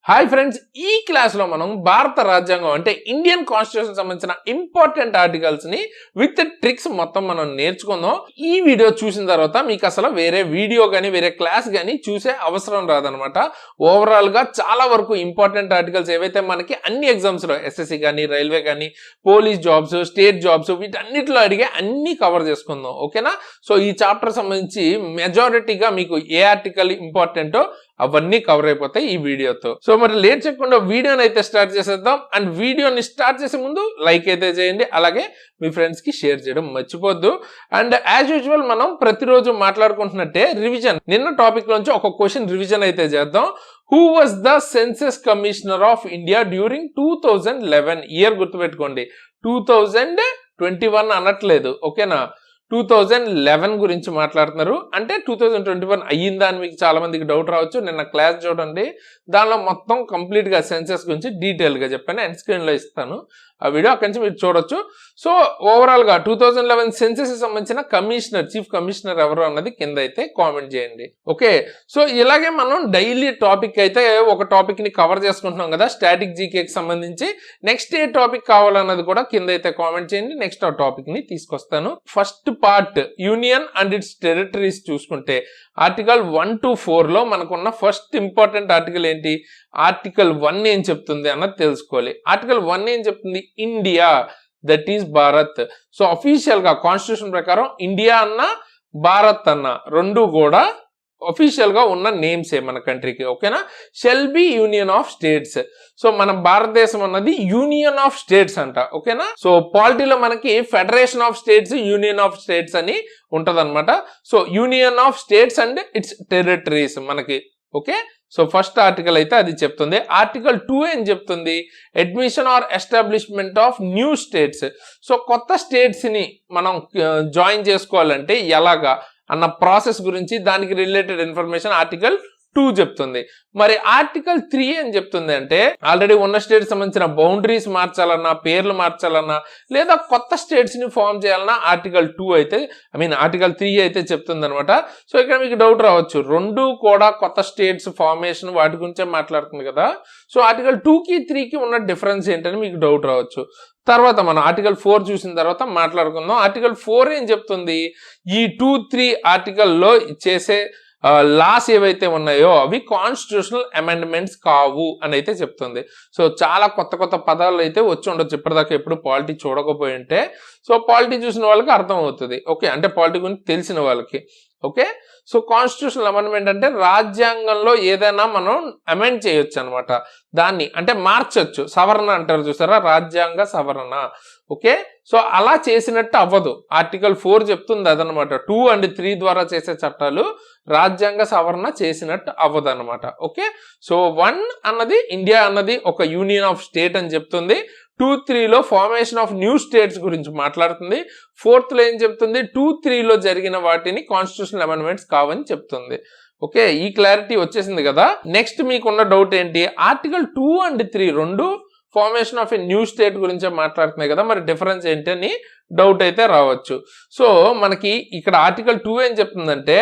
Hi friends, ఈ class లో మనం భారత రాజ్యాంగం అంటే ఇండియన్ కాన్స్టిట్యూషన్ సంబంధించిన ఇంపార్టెంట్ ఆర్టికల్స్ ని విత్ ట్రిక్స్ మొత్తం మనం నేర్చుకుందాం. ఈ వీడియో చూసిన తర్వాత మీకు అసలు వేరే వీడియో గానీ వేరే క్లాస్ గానీ చూసే అవసరం రాదనమాట. ఓవరాల్ గా చాలా వరకు ఇంపార్టెంట్ ఆర్టికల్స్ ఏవైతే మనకి అన్ని ఎగ్జామ్స్ లో ఎస్ఎస్సి కానీ రైల్వే కానీ పోలీస్ జాబ్స్ స్టేట్ జాబ్స్ వీటన్నిటిలో అడిగే అన్ని కవర్ చేసుకుందాం. ఓకేనా? సో ఈ చాప్టర్ సంబంధించి మెజారిటీగా మీకు ఏ ఆర్టికల్ ఇంపార్టెంటో అవన్నీ కవర్ అయిపోతాయి ఈ వీడియోతో. సో మరి లేట్ చేయకుండా వీడియోని అయితే స్టార్ట్ చేసేద్దాం. అండ్ వీడియోని స్టార్ట్ చేసే ముందు లైక్ అయితే చేయండి, అలాగే మీ ఫ్రెండ్స్ కి షేర్ చేయడం మర్చిపోద్దు. అండ్ యాజ్ యూజువల్ మనం ప్రతిరోజు మాట్లాడుకుంటున్నట్టే రివిజన్, నిన్న టాపిక్ నుంచి ఒక క్వశ్చన్ రివిజన్ అయితే చేద్దాం. Who was the census commissioner of India during 2011? Year గుర్తుపెట్టుకోండి, 2021 అనట్లేదు. ఓకేనా? 2011 గురించి మాట్లాడుతున్నారు. అంటే 2021 అయ్యిందా అని మీకు చాలా మందికి డౌట్ రావచ్చు. నిన్న క్లాస్ చూడండి, దానిలో మొత్తం కంప్లీట్ గా సెన్సస్ గురించి డీటెయిల్ గా చెప్పాను. ఎండ్ స్క్రీన్ లో ఇస్తాను ఆ వీడియో, అక్కడి నుంచి మీరు చూడొచ్చు. సో ఓవరాల్ గా 2011 సెన్సస్ సంబంధించిన కమిషనర్, చీఫ్ కమిషనర్ ఎవరు అన్నది కింద అయితే కామెంట్ చేయండి. ఓకే, సో ఇలాగే మనం డైలీ టాపిక్ అయితే ఒక టాపిక్ ని కవర్ చేసుకుంటున్నాం కదా, స్టాటిక్ జీకేకి సంబంధించి. నెక్స్ట్ ఏ టాపిక్ కావాలన్నది కూడా కింద అయితే కామెంట్ చేయండి. నెక్స్ట్ ఆ టాపిక్ ని తీసుకొస్తాను. First part union and it's territories చూసుకుంటే ఆర్టికల్ 1 to 4 లో మనకున్న ఫస్ట్ ఇంపార్టెంట్ ఆర్టికల్ ఏంటి? ఆర్టికల్ 1 ఏం చెప్తుంది అన్నది తెలుసుకోవాలి. ఆర్టికల్ 1 ఏం చెప్తుంది? India, that is Bharat. So official గా కాన్స్టిట్యూషన్ ప్రకారం ఇండియా అన్న భారత్ అన్న రెండు కూడా అఫీషియల్ గా ఉన్న నేమ్సే మన కంట్రీకి. ఓకేనా? Shall be union of states. So మన భారతదేశం అన్నది యూనియన్ ఆఫ్ స్టేట్స్ అంట. ఓకేనా? సో పాలిటీలో మనకి federation of states, union of states అని ఉంటదన్నమాట. So union of states and it's territories మనకి. ఓకే, సో ఫస్ట్ ఆర్టికల్ అయితే అది చెప్తుంది. ఆర్టికల్ 2 ఏం చెప్తుంది? Admission are establishment of new states. So కొత్త స్టేట్స్ ని మనం జాయిన్ చేసుకోవాలంటే ఎలాగా అన్న ప్రాసెస్ గురించి, దానికి రిలేటెడ్ ఇన్ఫర్మేషన్ ఆర్టికల్ 2 చెప్తుంది. మరి ఆర్టికల్ 3 ఏం చెప్తుంది అంటే, ఆల్రెడీ ఉన్న స్టేట్స్ సంబంధించిన బౌండరీస్ మార్చాలన్నా, పేర్లు మార్చాలన్నా, లేదా కొత్త స్టేట్స్ ని ఫామ్ చేయాలన్నా ఆర్టికల్ 2 అయితే ఆర్టికల్ 3 అయితే చెప్తుంది అనమాట. సో ఇక్కడ మీకు డౌట్ రావచ్చు, రెండు కూడా కొత్త స్టేట్స్ ఫార్మేషన్ వాటి గురించే మాట్లాడుతుంది కదా, సో ఆర్టికల్ 2కి 3కి ఉన్న డిఫరెన్స్ ఏంటని మీకు డౌట్ రావచ్చు. తర్వాత మనం ఆర్టికల్ 4 చూసిన తర్వాత మాట్లాడుకుందాం. ఆర్టికల్ 4 ఏం చెప్తుంది? ఈ 2, 3 ఆర్టికల్లో చేసే లాస్ ఏవైతే ఉన్నాయో అవి కాన్స్టిట్యూషనల్ అమెండ్మెంట్స్ కావు అని అయితే చెప్తుంది. సో చాలా కొత్త కొత్త పదాలు అయితే వచ్చి ఉండొచ్చు, ఇప్పటిదాకా ఎప్పుడు పాలిటీ చూడకపోయి ఉంటే. సో పాలిటీ చూసిన వాళ్ళకి అర్థం అవుతుంది. ఓకే, అంటే పాలిటీ గురించి తెలిసిన వాళ్ళకి. ఓకే, సో కాన్స్టిట్యూషనల్ అమెండ్మెంట్ అంటే రాజ్యాంగంలో ఏదైనా మనం అమెండ్ చేయొచ్చు అనమాట. దాన్ని అంటే మార్చొచ్చు, సవరణ అంటారు చూసారా, రాజ్యాంగ సవరణ. ఓకే, సో అలా చేసినట్టు అవ్వదు. ఆర్టికల్ 4 చెప్తుంది అదనమాట. 2 and 3 ద్వారా చేసే చట్టాలు రాజ్యాంగ సవరణ చేసినట్టు అవ్వదు అనమాట. ఓకే, సో 1 అన్నది ఇండియా అన్నది ఒక యూనియన్ ఆఫ్ స్టేట్ అని చెప్తుంది. 2, 3లో ఫార్మేషన్ ఆఫ్ న్యూ స్టేట్స్ గురించి మాట్లాడుతుంది. 4th లో ఏం చెప్తుంది? 2, 3లో జరిగిన వాటిని కాన్స్టిట్యూషనల్ అమెండ్మెంట్స్ కావని చెప్తుంది. ఓకే, ఈ క్లారిటీ వచ్చేసింది కదా. నెక్స్ట్ మీకున్న డౌట్ ఏంటి? ఆర్టికల్ 2 and 3 రెండు formation of a new state గురించే మాట్లాడుతున్నాయి కదా, మరి డిఫరెన్స్ ఏంటి అని డౌట్ అయితే రావచ్చు. సో మనకి ఇక్కడ ఆర్టికల్ 2 ఏం చెప్తుందంటే,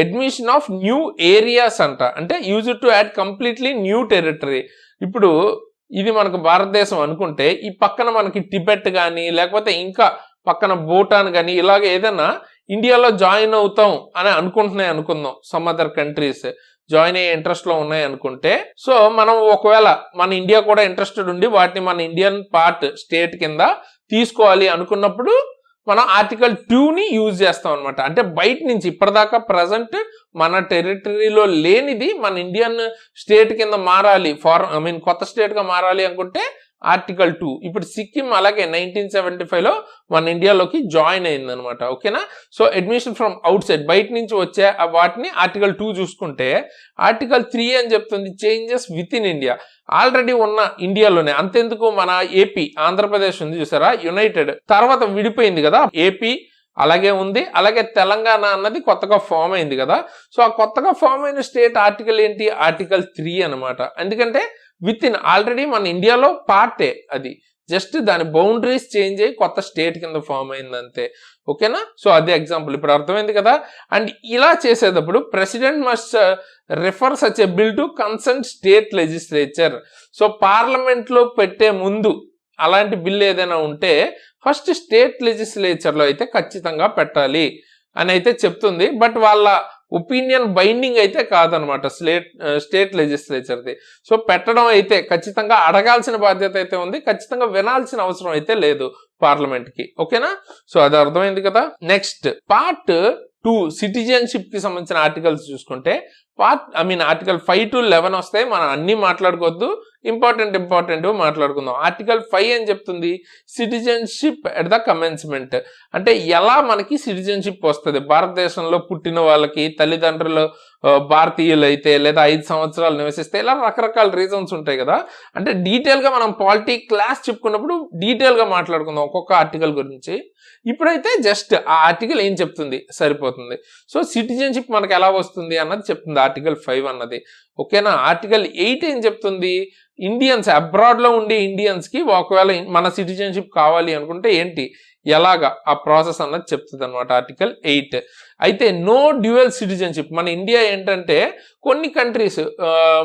అడ్మిషన్ ఆఫ్ న్యూ ఏరియాస్ అంట. అంటే use to add completely new territory. ఇప్పుడు ఇది మనకు భారతదేశం అనుకుంటే, ఈ పక్కన మనకి టిబెట్ కానీ లేకపోతే ఇంకా పక్కన భూటాన్ కానీ ఇలాగ ఏదైనా ఇండియాలో జాయిన్ అవుతాం అని అనుకుంటున్నాయి అనుకుందాం, సమ్ అదర్ కంట్రీస్ జాయిన్ అయ్యే ఇంట్రెస్ట్ లో ఉన్నాయి అనుకుంటే, సో మనం ఒకవేళ మన ఇండియా కూడా ఇంట్రెస్టెడ్ ఉండి వాటిని మన ఇండియన్ పార్ట్ స్టేట్ కింద తీసుకోవాలి అనుకున్నప్పుడు మనం ఆర్టికల్ 2ని యూజ్ చేస్తాం అనమాట. అంటే బయట నుంచి ఇప్పటిదాకా ప్రజెంట్ మన టెరిటరీలో లేనిది మన ఇండియన్ స్టేట్ కింద మారాలి, కొత్త స్టేట్ గా మారాలి అనుకుంటే ఆర్టికల్ 2. ఇప్పుడు సిక్కిం అలాగే 1975లో మన ఇండియాలోకి జాయిన్ అయింది అనమాట. ఓకేనా? So admission from out side, బయట నుంచి వచ్చే వాటిని ఆర్టికల్ 2 చూసుకుంటే, ఆర్టికల్ 3 అని చెప్తుంది changes with in India. Already ఉన్న ఇండియాలోనే, అంతెందుకు మన ఏపీ, ఆంధ్రప్రదేశ్ ఉంది చూసారా, యునైటెడ్ తర్వాత విడిపోయింది కదా, ఏపీ అలాగే ఉంది, అలాగే తెలంగాణ అన్నది కొత్తగా ఫామ్ అయింది కదా. సో ఆ కొత్తగా ఫామ్ అయిన స్టేట్ ఆర్టికల్ ఏంటి? ఆర్టికల్ 3 అనమాట. ఎందుకంటే విత్ ఇన్ ఆల్రెడీ మన ఇండియాలో పార్టే అది. జస్ట్ దాని బౌండరీస్ చేంజ్ అయ్యి కొత్త స్టేట్ కింద ఫామ్ అయింది అంతే. ఓకేనా? సో అదే ఎగ్జాంపుల్, ఇప్పుడు అర్థమైంది కదా. అండ్ ఇలా చేసేటప్పుడు president must refer such a bill to concern state legislature. So parliament లో పెట్టే ముందు అలాంటి బిల్ ఏదైనా ఉంటే ఫస్ట్ స్టేట్ లెజిస్లేచర్ లో అయితే ఖచ్చితంగా పెట్టాలి అని అయితే చెప్తుంది. బట్ వాళ్ళ ఒపీనియన్ బైండింగ్ అయితే కాదనమాట స్టేట్ లెజిస్లేచర్ది. సో పెట్టడం అయితే ఖచ్చితంగా అడగాల్సిన బాధ్యత అయితే ఉంది, ఖచ్చితంగా వినాల్సిన అవసరం అయితే లేదు పార్లమెంట్ కి. ఓకేనా? సో అది అర్థమైంది కదా. నెక్స్ట్ పార్ట్ 2 సిటిజన్షిప్ కి సంబంధించిన ఆర్టికల్స్ చూసుకుంటే ఆర్టికల్ 5 to 11 వస్తాయి. మనం అన్ని మాట్లాడుకోవద్దు, ఇంపార్టెంట్ మాట్లాడుకుందాం. ఆర్టికల్ 5 ఏం చెప్తుంది? Citizenship at the commencement. అంటే ఎలా మనకి సిటిజన్షిప్ వస్తుంది, భారతదేశంలో పుట్టిన వాళ్ళకి, తల్లిదండ్రులు భారతీయులు అయితే, లేదా 5 సంవత్సరాలు నివసిస్తే, ఇలా రకరకాల రీజన్స్ ఉంటాయి కదా. అంటే డీటెయిల్ గా మనం పాలిటీ క్లాస్ చెప్పుకున్నప్పుడు డీటెయిల్ గా మాట్లాడుకుందాం ఒక్కొక్క ఆర్టికల్ గురించి. ఇప్పుడైతే జస్ట్ ఆ ఆర్టికల్ ఏం చెప్తుంది సరిపోతుంది. సో సిటిజన్షిప్ మనకు ఎలా వస్తుంది అన్నది చెప్తుంది ఆర్టికల్ 5 అన్నది. ఓకేనా? ఆర్టికల్ 8 ఏం చెప్తుంది? ఇండియన్స్, అబ్రాడ్ లో ఉండే ఇండియన్స్ కి ఒకవేళ మన సిటిజన్షిప్ కావాలి అనుకుంటే ఏంటి, ఎలాగా ఆ ప్రాసెస్ అన్నది చెప్తుంది అనమాట ఆర్టికల్ 8. అయితే నో డ్యూయల్ సిటిజన్షిప్. మన ఇండియా ఏంటంటే కొన్ని కంట్రీస్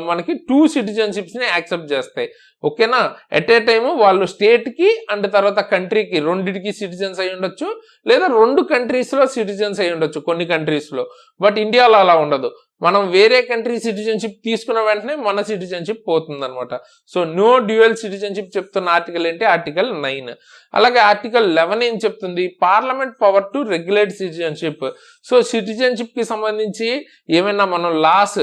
మనకి 2 సిటిజన్షిప్స్ ని యాక్సెప్ట్ చేస్తాయి. ఓకేనా? ఎట్ ఏ టైము వాళ్ళు స్టేట్ కి అండ్ తర్వాత కంట్రీకి రెండింటికి సిటిజన్స్ అయి ఉండొచ్చు, లేదా 2 కంట్రీస్ లో సిటిజన్స్ అయి ఉండొచ్చు కొన్ని కంట్రీస్ లో. బట్ ఇండియాలో అలా ఉండదు. మనం వేరే కంట్రీ సిటిజన్షిప్ తీసుకున్న వెంటనే మన సిటిజన్షిప్ పోతుంది అనమాట. సో నో డ్యూయల్ సిటిజన్షిప్ చెప్తున్న ఆర్టికల్ ఏంటి? ఆర్టికల్ 9. అలాగే ఆర్టికల్ 11 ఏం చెప్తుంది? Parliament power to regulate citizenship. So citizenship కి సంబంధించి ఏమైనా మనం లాస్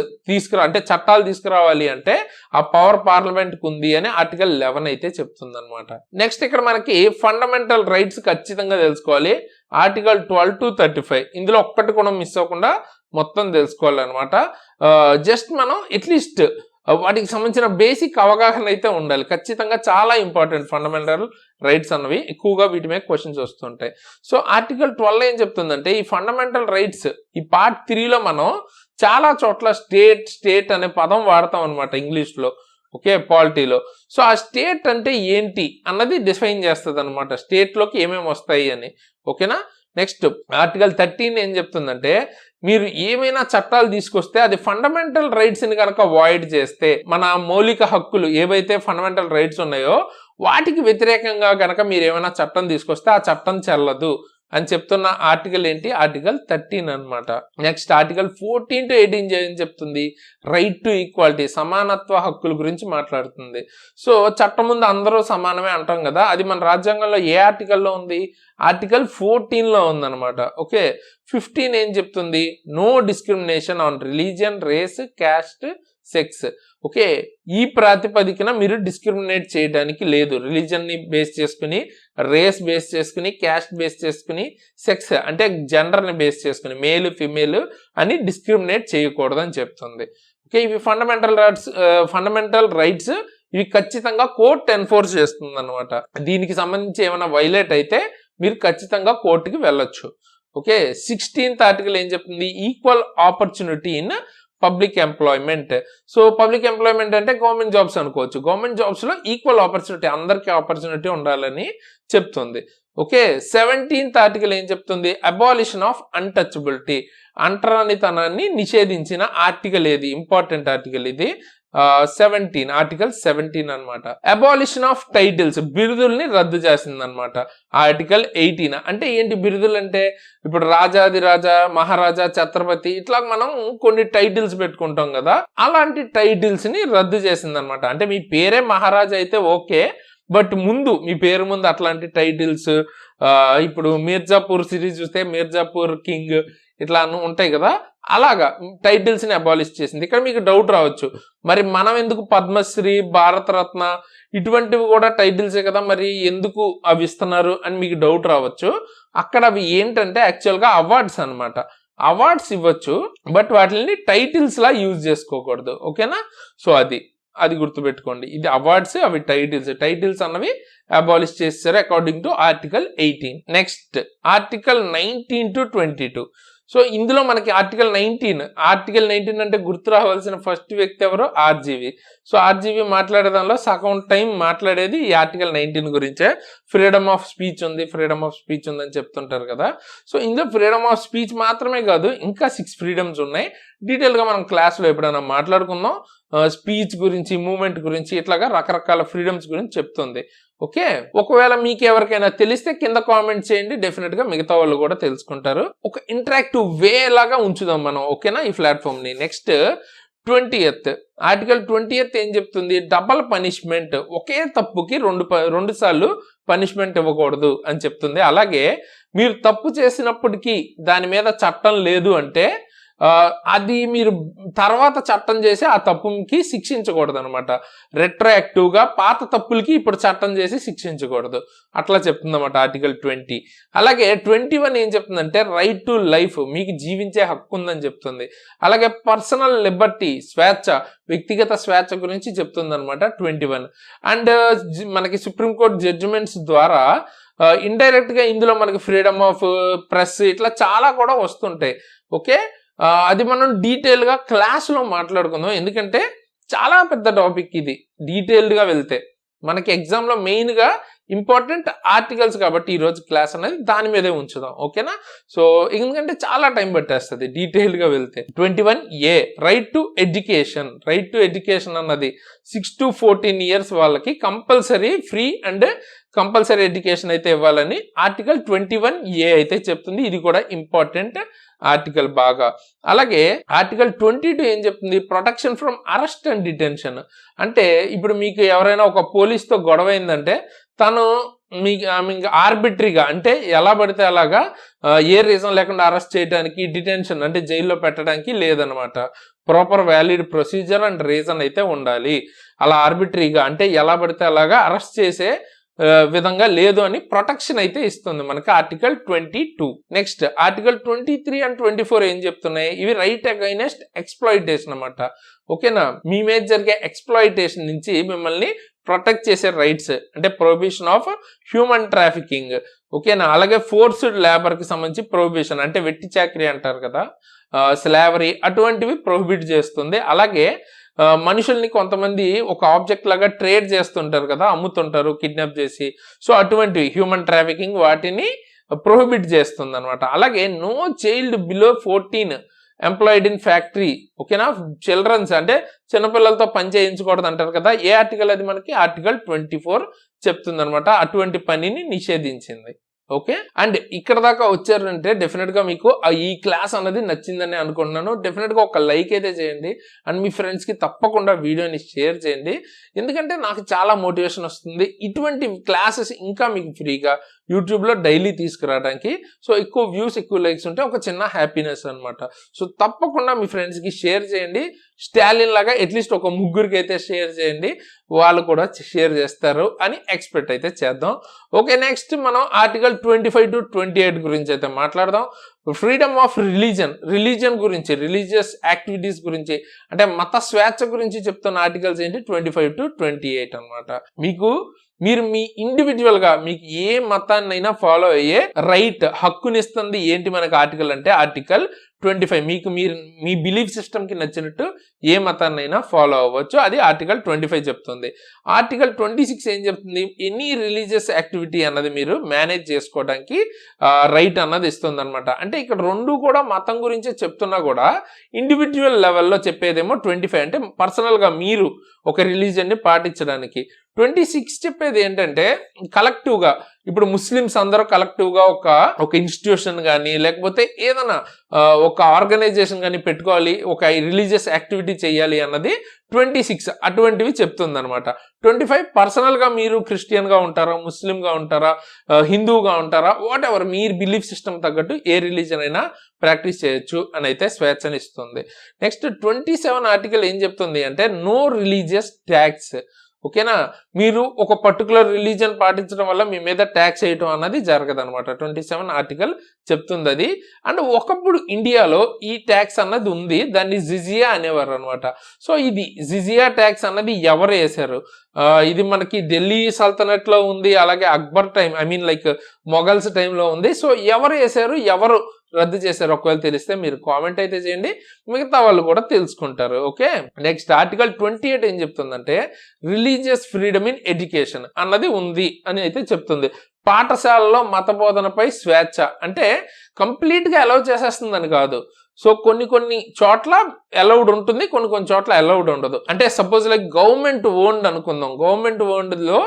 అంటే చట్టాలు తీసుకురావాలి అంటే ఆ పవర్ పార్లమెంట్ కు ఉంది అని ఆర్టికల్ 11 అయితే చెప్తుంది అనమాట. నెక్స్ట్ ఇక్కడ మనకి ఫండమెంటల్ రైట్స్ ఖచ్చితంగా తెలుసుకోవాలి. ఆర్టికల్ 12 to 35 ఇందులో ఒక్కటి కూడా మిస్ అవ్వకుండా మొత్తం తెలుసుకోవాలన్నమాట. జస్ట్ మనం అట్లీస్ట్ వాటికి సంబంధించిన బేసిక్ అవగాహన అయితే ఉండాలి ఖచ్చితంగా. చాలా ఇంపార్టెంట్ ఫండమెంటల్ రైట్స్ అన్నవి, ఎక్కువగా వీటి మీద క్వశ్చన్స్ వస్తుంటాయి. సో ఆర్టికల్ 12 ఏం చెప్తుందంటే ఈ ఫండమెంటల్ రైట్స్ ఈ పార్ట్ 3లో మనం చాలా చోట్ల స్టేట్ అనే పదం వాడతాం అనమాట ఇంగ్లీష్ లో. ఓకే, పాలిటీలో. సో ఆ స్టేట్ అంటే ఏంటి అన్నది డిఫైన్ చేస్తుంది అనమాట, స్టేట్ లోకి ఏమేమి వస్తాయి అని. ఓకేనా? నెక్స్ట్ ఆర్టికల్ 13 ఏం చెప్తుందంటే మీరు ఏమైనా చట్టాలు తీసుకొస్తే అది ఫండమెంటల్ రైట్స్ ని కనుక వాయిడ్ చేస్తే, మన మౌలిక హక్కులు ఏవైతే ఫండమెంటల్ రైట్స్ ఉన్నాయో వాటికి వ్యతిరేకంగా కనుక మీరు ఏమైనా చట్టం తీసుకొస్తే ఆ చట్టం చెల్లదు అని చెప్తున్న ఆర్టికల్ ఏంటి? ఆర్టికల్ 13 అనమాట. నెక్స్ట్ ఆర్టికల్ 14 to 18 ఏం చెప్తుంది? రైట్ టు ఈక్వాలిటీ, సమానత్వ హక్కుల గురించి మాట్లాడుతుంది. సో చట్టం ముందు అందరూ సమానమే అంటాం కదా, అది మన రాజ్యాంగంలో ఏ ఆర్టికల్లో ఉంది? ఆర్టికల్ 14లో ఉందన్నమాట. ఓకే, 15 ఏం చెప్తుంది? No discrimination on religion, race, caste, sex. Okay, ఈ ప్రాతిపదికన మీరు డిస్క్రిమినేట్ చేయడానికి లేదు. రిలీజన్ ని బేస్ చేసుకుని, రేస్ బేస్ చేసుకుని, క్యాస్ట్ బేస్ చేసుకుని, సెక్స్ అంటే జెండర్ ని బేస్ చేసుకుని మేల్ ఫిమేల్ అని డిస్క్రిమినేట్ చేయకూడదని చెప్తుంది. ఓకే, ఇవి ఫండమెంటల్ రైట్స్ ఇవి ఖచ్చితంగా కోర్ట్ ఎన్ఫోర్స్ చేస్తుంది అనమాట. దీనికి సంబంధించి ఏమైనా వైలేట్ అయితే మీరు ఖచ్చితంగా కోర్టుకి వెళ్ళొచ్చు. ఓకే, 16th ఆర్టికల్ ఏం చెప్తుంది? Equal opportunity in public employment. So public employment అంటే గవర్నమెంట్ జాబ్స్ అనుకోవచ్చు. గవర్నమెంట్ జాబ్స్ లో ఈక్వల్ ఆపర్చునిటీ, అందరికీ ఆపర్చునిటీ ఉండాలని చెప్తుంది. ఓకే, 17th ఆర్టికల్ ఏం చెప్తుంది? అబాలిషన్ ఆఫ్ అన్టచబిలిటీ, అంటరానితనాన్ని నిషేధించిన ఆర్టికల్ ఏది? ఇంపార్టెంట్ ఆర్టికల్ ఇది. ఆర్టికల్ 17 అనమాట. అబాలిషన్ ఆఫ్ టైటిల్స్, బిరుదుల్ని రద్దు చేసింది అనమాట ఆర్టికల్ 18. అంటే ఏంటి బిరుదులు అంటే? ఇప్పుడు రాజాదిరాజా, మహారాజా, ఛత్రపతి ఇట్లా మనం కొన్ని టైటిల్స్ పెట్టుకుంటాం కదా, అలాంటి టైటిల్స్ ని రద్దు చేసింది అనమాట. అంటే మీ పేరే మహారాజా అయితే ఓకే, బట్ ముందు మీ పేరు ముందు అట్లాంటి టైటిల్స్, ఇప్పుడు మీర్జాపూర్ సిరీస్ చూస్తే మీర్జాపూర్ కింగ్ ఇట్లా ఉంటాయి కదా, అలాగా టైటిల్స్ ని అబాలిష్ చేసింది. ఇక్కడ మీకు డౌట్ రావచ్చు, మరి మనం ఎందుకు పద్మశ్రీ, భారతరత్న ఇటువంటివి కూడా టైటిల్సే కదా, మరి ఎందుకు అవి ఇస్తున్నారు అని మీకు డౌట్ రావచ్చు. అక్కడ అవి ఏంటంటే యాక్చువల్ గా అవార్డ్స్ అనమాట. అవార్డ్స్ ఇవ్వచ్చు, బట్ వాటిని టైటిల్స్ లా యూజ్ చేసుకోకూడదు. ఓకేనా? సో అది గుర్తుపెట్టుకోండి. ఇది అవార్డ్స్, అవి టైటిల్స్ అన్నవి అబాలిష్ చేశారు according to article 18. Next article 19 to 22. So ఇందులో మనకి ఆర్టికల్ 19 అంటే గుర్తు రావాల్సిన ఫస్ట్ వ్యక్తి ఎవరు? ఆర్జీవి. సో ఆర్జీవి మాట్లాడేదానిలో సగం టైం మాట్లాడేది ఈ ఆర్టికల్ 19 గురించే. ఫ్రీడమ్ ఆఫ్ స్పీచ్ ఉంది అని చెప్తుంటారు కదా. సో ఇందులో ఫ్రీడమ్ ఆఫ్ స్పీచ్ మాత్రమే కాదు, ఇంకా 6 ఫ్రీడమ్స్ ఉన్నాయి. డీటెయిల్గా మనం క్లాస్లో ఎప్పుడైనా మాట్లాడుకుందాం. స్పీచ్ గురించి, మూవ్మెంట్ గురించి, ఇట్లాగా రకరకాల ఫ్రీడమ్స్ గురించి చెప్తుంది. ఓకే, ఒకవేళ మీకు ఎవరికైనా తెలిస్తే కింద కామెంట్ చేయండి, డెఫినెట్ గా మిగతా వాళ్ళు కూడా తెలుసుకుంటారు. ఒక ఇంటరాక్టివ్ వే లాగా ఉంచుదాం మనం, ఓకేనా, ఈ ప్లాట్ఫామ్ ని. నెక్స్ట్ 20th ఆర్టికల్ 20th ఏం చెప్తుంది? డబల్ పనిష్మెంట్, ఒకే తప్పుకి రెండు సార్లు పనిష్మెంట్ ఇవ్వకూడదు అని చెప్తుంది. అలాగే మీరు తప్పు చేసినప్పటికీ దాని మీద చట్టం లేదు అంటే అది మీరు తర్వాత చట్టం చేసి ఆ తప్పుకి శిక్షించకూడదు అనమాట. రెట్రోయాక్టివ్ గా పాత తప్పులకి ఇప్పుడు చట్టం చేసి శిక్షించకూడదు, అట్లా చెప్తుంది అనమాట ఆర్టికల్ 20. అలాగే 21 ఏం చెప్తుందంటే రైట్ టు లైఫ్, మీకు జీవించే హక్కు ఉందని చెప్తుంది. అలాగే పర్సనల్ లిబర్టీ, స్వేచ్ఛ, వ్యక్తిగత స్వేచ్ఛ గురించి చెప్తుంది అనమాట 21. అండ్ మనకి సుప్రీంకోర్టు జడ్జిమెంట్స్ ద్వారా ఇండైరెక్ట్ గా ఇందులో మనకి ఫ్రీడమ్ ఆఫ్ ప్రెస్ ఇట్లా చాలా కూడా వస్తుంటాయి. ఓకే, అది మనం డీటెయిల్ గా క్లాస్ లో మాట్లాడుకుందాం, ఎందుకంటే చాలా పెద్ద టాపిక్ ఇది. డీటెయిల్డ్ గా వెళ్తే మనకి ఎగ్జామ్ లో మెయిన్ గా ఇంపార్టెంట్ ఆర్టికల్స్ కాబట్టి ఈరోజు క్లాస్ అనేది దాని మీదే ఉంచుదాం, ఓకేనా. సో ఎందుకంటే చాలా టైం పట్టేస్తుంది డీటెయిల్ గా వెళ్తే. 21A రైట్ టు ఎడ్యుకేషన్ అన్నది 6 to 14 years వాళ్ళకి compulsory free and compulsory education అయితే ఇవ్వాలని ఆర్టికల్ 21A అయితే చెప్తుంది. ఇది కూడా ఇంపార్టెంట్ ఆర్టికల్ బాగా. అలాగే ఆర్టికల్ 22 ఏం చెప్తుంది? Protection from arrest and detention. అంటే ఇప్పుడు మీకు ఎవరైనా ఒక పోలీస్తో గొడవ అయిందంటే తను మీకు ఆర్బిటరీగా, అంటే ఎలా పడితే అలాగా ఏ రీజన్ లేకుండా అరెస్ట్ చేయడానికి, డిటెన్షన్ అంటే జైల్లో పెట్టడానికి లేదనమాట. Proper valid procedure and reason అయితే ఉండాలి. అలా ఆర్బిటరీగా అంటే ఎలా పడితే అలాగా అరెస్ట్ చేసే విధంగా లేదు అని ప్రొటెక్షన్ అయితే ఇస్తుంది మనకి ఆర్టికల్ 22. నెక్స్ట్ ఆర్టికల్ 23 and 24 ఏం చెప్తున్నాయి? ఇవి రైట్ అగైనెస్ట్ ఎక్స్ప్లాయిటేషన్ అన్నమాట. ఓకేనా, మీ మీద జరిగే ఎక్స్ప్లాయిటేషన్ నుంచి మిమ్మల్ని ప్రొటెక్ట్ చేసే రైట్స్, అంటే ప్రొహిబిషన్ ఆఫ్ హ్యూమన్ ట్రాఫికింగ్. ఓకేనా, అలాగే ఫోర్స్డ్ లేబర్ కి సంబంధించి ప్రొహిబిషన్, అంటే వెట్టి చాకరీ అంటారు కదా, స్లావరీ, అటువంటివి ప్రొహిబిట్ చేస్తుంది. అలాగే మనుషుల్ని కొంతమంది ఒక ఆబ్జెక్ట్ లాగా ట్రేడ్ చేస్తుంటారు కదా, అమ్ముతుంటారు కిడ్నాప్ చేసి, సో అటువంటివి హ్యూమన్ ట్రాఫికింగ్ వాటిని ప్రొహిబిట్ చేస్తుంది అనమాట. అలాగే no child below 14 employed in factory. ఓకేనా, చిల్డ్రన్స్ అంటే చిన్నపిల్లలతో పని చేయించకూడదు అంటారు కదా, ఏ ఆర్టికల్ అది మనకి? ఆర్టికల్ 24 చెప్తుంది అనమాట. అటువంటి పనిని నిషేధించింది. ఓకే, అండ్ ఇక్కడ దాకా వచ్చారంటే డెఫినెట్ గా మీకు ఈ క్లాస్ అన్నది నచ్చిందని అనుకుంటున్నాను. డెఫినెట్ గా ఒక లైక్ అయితే చేయండి అండ్ మీ ఫ్రెండ్స్ కి తప్పకుండా వీడియోని షేర్ చేయండి, ఎందుకంటే నాకు చాలా మోటివేషన్ వస్తుంది ఇటువంటి క్లాసెస్ ఇంకా మీకు ఫ్రీగా యూట్యూబ్ లో డైలీ తీసుకురావడానికి. సో ఎక్కువ వ్యూస్, ఎక్కువ లైక్స్ ఉంటే ఒక చిన్న హ్యాపీనెస్ అనమాట. సో తప్పకుండా మీ ఫ్రెండ్స్ కి షేర్ చేయండి. స్టాలిన్ లాగా అట్లీస్ట్ ఒక ముగ్గురికి అయితే షేర్ చేయండి, వాళ్ళు కూడా షేర్ చేస్తారు అని ఎక్స్పెక్ట్ అయితే చేద్దాం. ఓకే, నెక్స్ట్ మనం ఆర్టికల్ 25 to 28 గురించి అయితే మాట్లాడదాం. ఫ్రీడమ్ ఆఫ్ రిలీజన్ గురించి, రిలీజియస్ యాక్టివిటీస్ గురించి, అంటే మత స్వేచ్ఛ గురించి చెప్తున్న ఆర్టికల్స్ ఏంటి? 25 to 28 అనమాట. మీరు మీ ఇండివిజువల్ గా మీకు ఏ మతాన్నైనా ఫాలో అయ్యే రైట్, హక్కునిస్తుంది ఏంటి మనకు ఆర్టికల్ అంటే ఆర్టికల్ 25. మీకు మీ బిలీఫ్ సిస్టమ్ కి నచ్చినట్టు ఏ మతాన్నైనా ఫాలో అవ్వచ్చు, అది ఆర్టికల్ 25 చెప్తుంది. ఆర్టికల్ 26 ఏం చెప్తుంది? ఎనీ రిలీజియస్ యాక్టివిటీ అన్నది మీరు మేనేజ్ చేసుకోవడానికి రైట్ అన్నది ఇస్తుంది అనమాట. అంటే ఇక్కడ రెండు కూడా మతం గురించి చెప్తున్నా కూడా ఇండివిజువల్ లెవెల్లో చెప్పేదేమో 25, అంటే పర్సనల్ గా మీరు ఒక రిలీజియన్ ని పాటించడానికి. 26 చెప్పేది ఏంటంటే కలెక్టివ్ గా, ఇప్పుడు ముస్లిమ్స్ అందరూ కలెక్టివ్ గా ఒక ఇన్స్టిట్యూషన్ కానీ లేకపోతే ఏదైనా ఒక ఆర్గనైజేషన్ కానీ పెట్టుకోవాలి, ఒక రిలీజియస్ యాక్టివిటీ చేయాలి అన్నది 26 అటువంటివి చెప్తుంది అనమాట. 25 పర్సనల్ గా మీరు క్రిస్టియన్ గా ఉంటారా, ముస్లిం గా ఉంటారా, హిందూగా ఉంటారా, వాట్ ఎవర్ మీరు బిలీఫ్ సిస్టమ్ తగ్గట్టు ఏ రిలీజన్ అయినా ప్రాక్టీస్ చేయొచ్చు అని అయితే స్వేచ్ఛని ఇస్తుంది. నెక్స్ట్ 27 ఆర్టికల్ ఏం చెప్తుంది అంటే నో రిలీజియస్ ట్యాక్స్. ఓకేనా, మీరు ఒక పర్టికులర్ రిలీజన్ పాటించడం వల్ల మీ మీద ట్యాక్స్ వేయటం అన్నది జరగదు అనమాట. 27 ఆర్టికల్ చెప్తుంది అది. అండ్ ఒకప్పుడు ఇండియాలో ఈ ట్యాక్స్ అన్నది ఉంది, దాన్ని జిజియా అనేవారు అనమాట. సో ఇది జిజియా ట్యాక్స్ అన్నది ఎవరు వేశారు? ఇది మనకి ఢిల్లీ సల్తనట్ లో ఉంది, అలాగే Akbar time, I mean like Mughals టైంలో ఉంది. సో ఎవరు వేశారు, ఎవరు రద్దు చేశారు? ఒకవేళ తెలిస్తే మీరు కామెంట్ అయితే చేయండి, మిగతా వాళ్ళు కూడా తెలుసుకుంటారు. ఓకే, నెక్స్ట్ ఆర్టికల్ 28 ఏం చెప్తుందంటే రిలీజియస్ ఫ్రీడమ్ ఇన్ ఎడ్యుకేషన్ అన్నది ఉంది అని అయితే చెప్తుంది. పాఠశాలలో మత బోధనపై స్వేచ్ఛ అంటే కంప్లీట్ గా అలౌ చేసేస్తుందని కాదు. సో కొన్ని చోట్ల అలౌడ్ ఉంటుంది, కొన్ని చోట్ల అలౌడ్ ఉండదు. అంటే సపోజ్ లైక్ గవర్నమెంట్ ఓన్డ్ అనుకుందాం, గవర్నమెంట్ ఓన్డ్ లో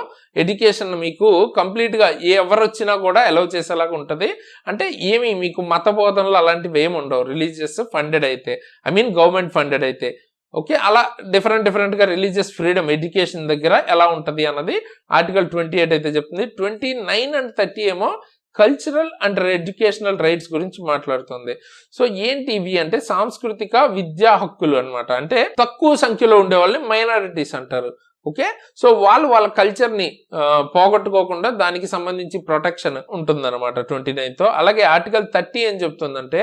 ఎడ్యుకేషన్ మీకు కంప్లీట్ గా ఎవరు వచ్చినా కూడా అలౌ చేసేలాగా ఉంటుంది. అంటే ఏమి మీకు మత బోధనలు అలాంటివి ఏమి ఉండవు రిలీజియస్ ఫండెడ్ అయితే, గవర్నమెంట్ ఫండెడ్ అయితే. ఓకే, అలా డిఫరెంట్ గా రిలీజియస్ ఫ్రీడమ్ ఎడ్యుకేషన్ దగ్గర ఎలా ఉంటది అన్నది ఆర్టికల్ 28 అయితే చెప్తుంది. 29 and 30 ఏమో కల్చరల్ అండ్ ఎడ్యుకేషనల్ రైట్స్ గురించి మాట్లాడుతుంది. సో ఏంటి ఇవి అంటే సాంస్కృతిక విద్యా హక్కులు అన్నమాట. అంటే తక్కువ సంఖ్యలో ఉండే వాళ్ళని మైనారిటీస్ అంటారు. ఓకే, సో వాళ్ళ కల్చర్ ని పోగొట్టుకోకుండా దానికి సంబంధించి ప్రొటెక్షన్ ఉంటుందన్నమాట 29తో. అలాగే ఆర్టికల్ 30 ఏం చెప్తుందంటే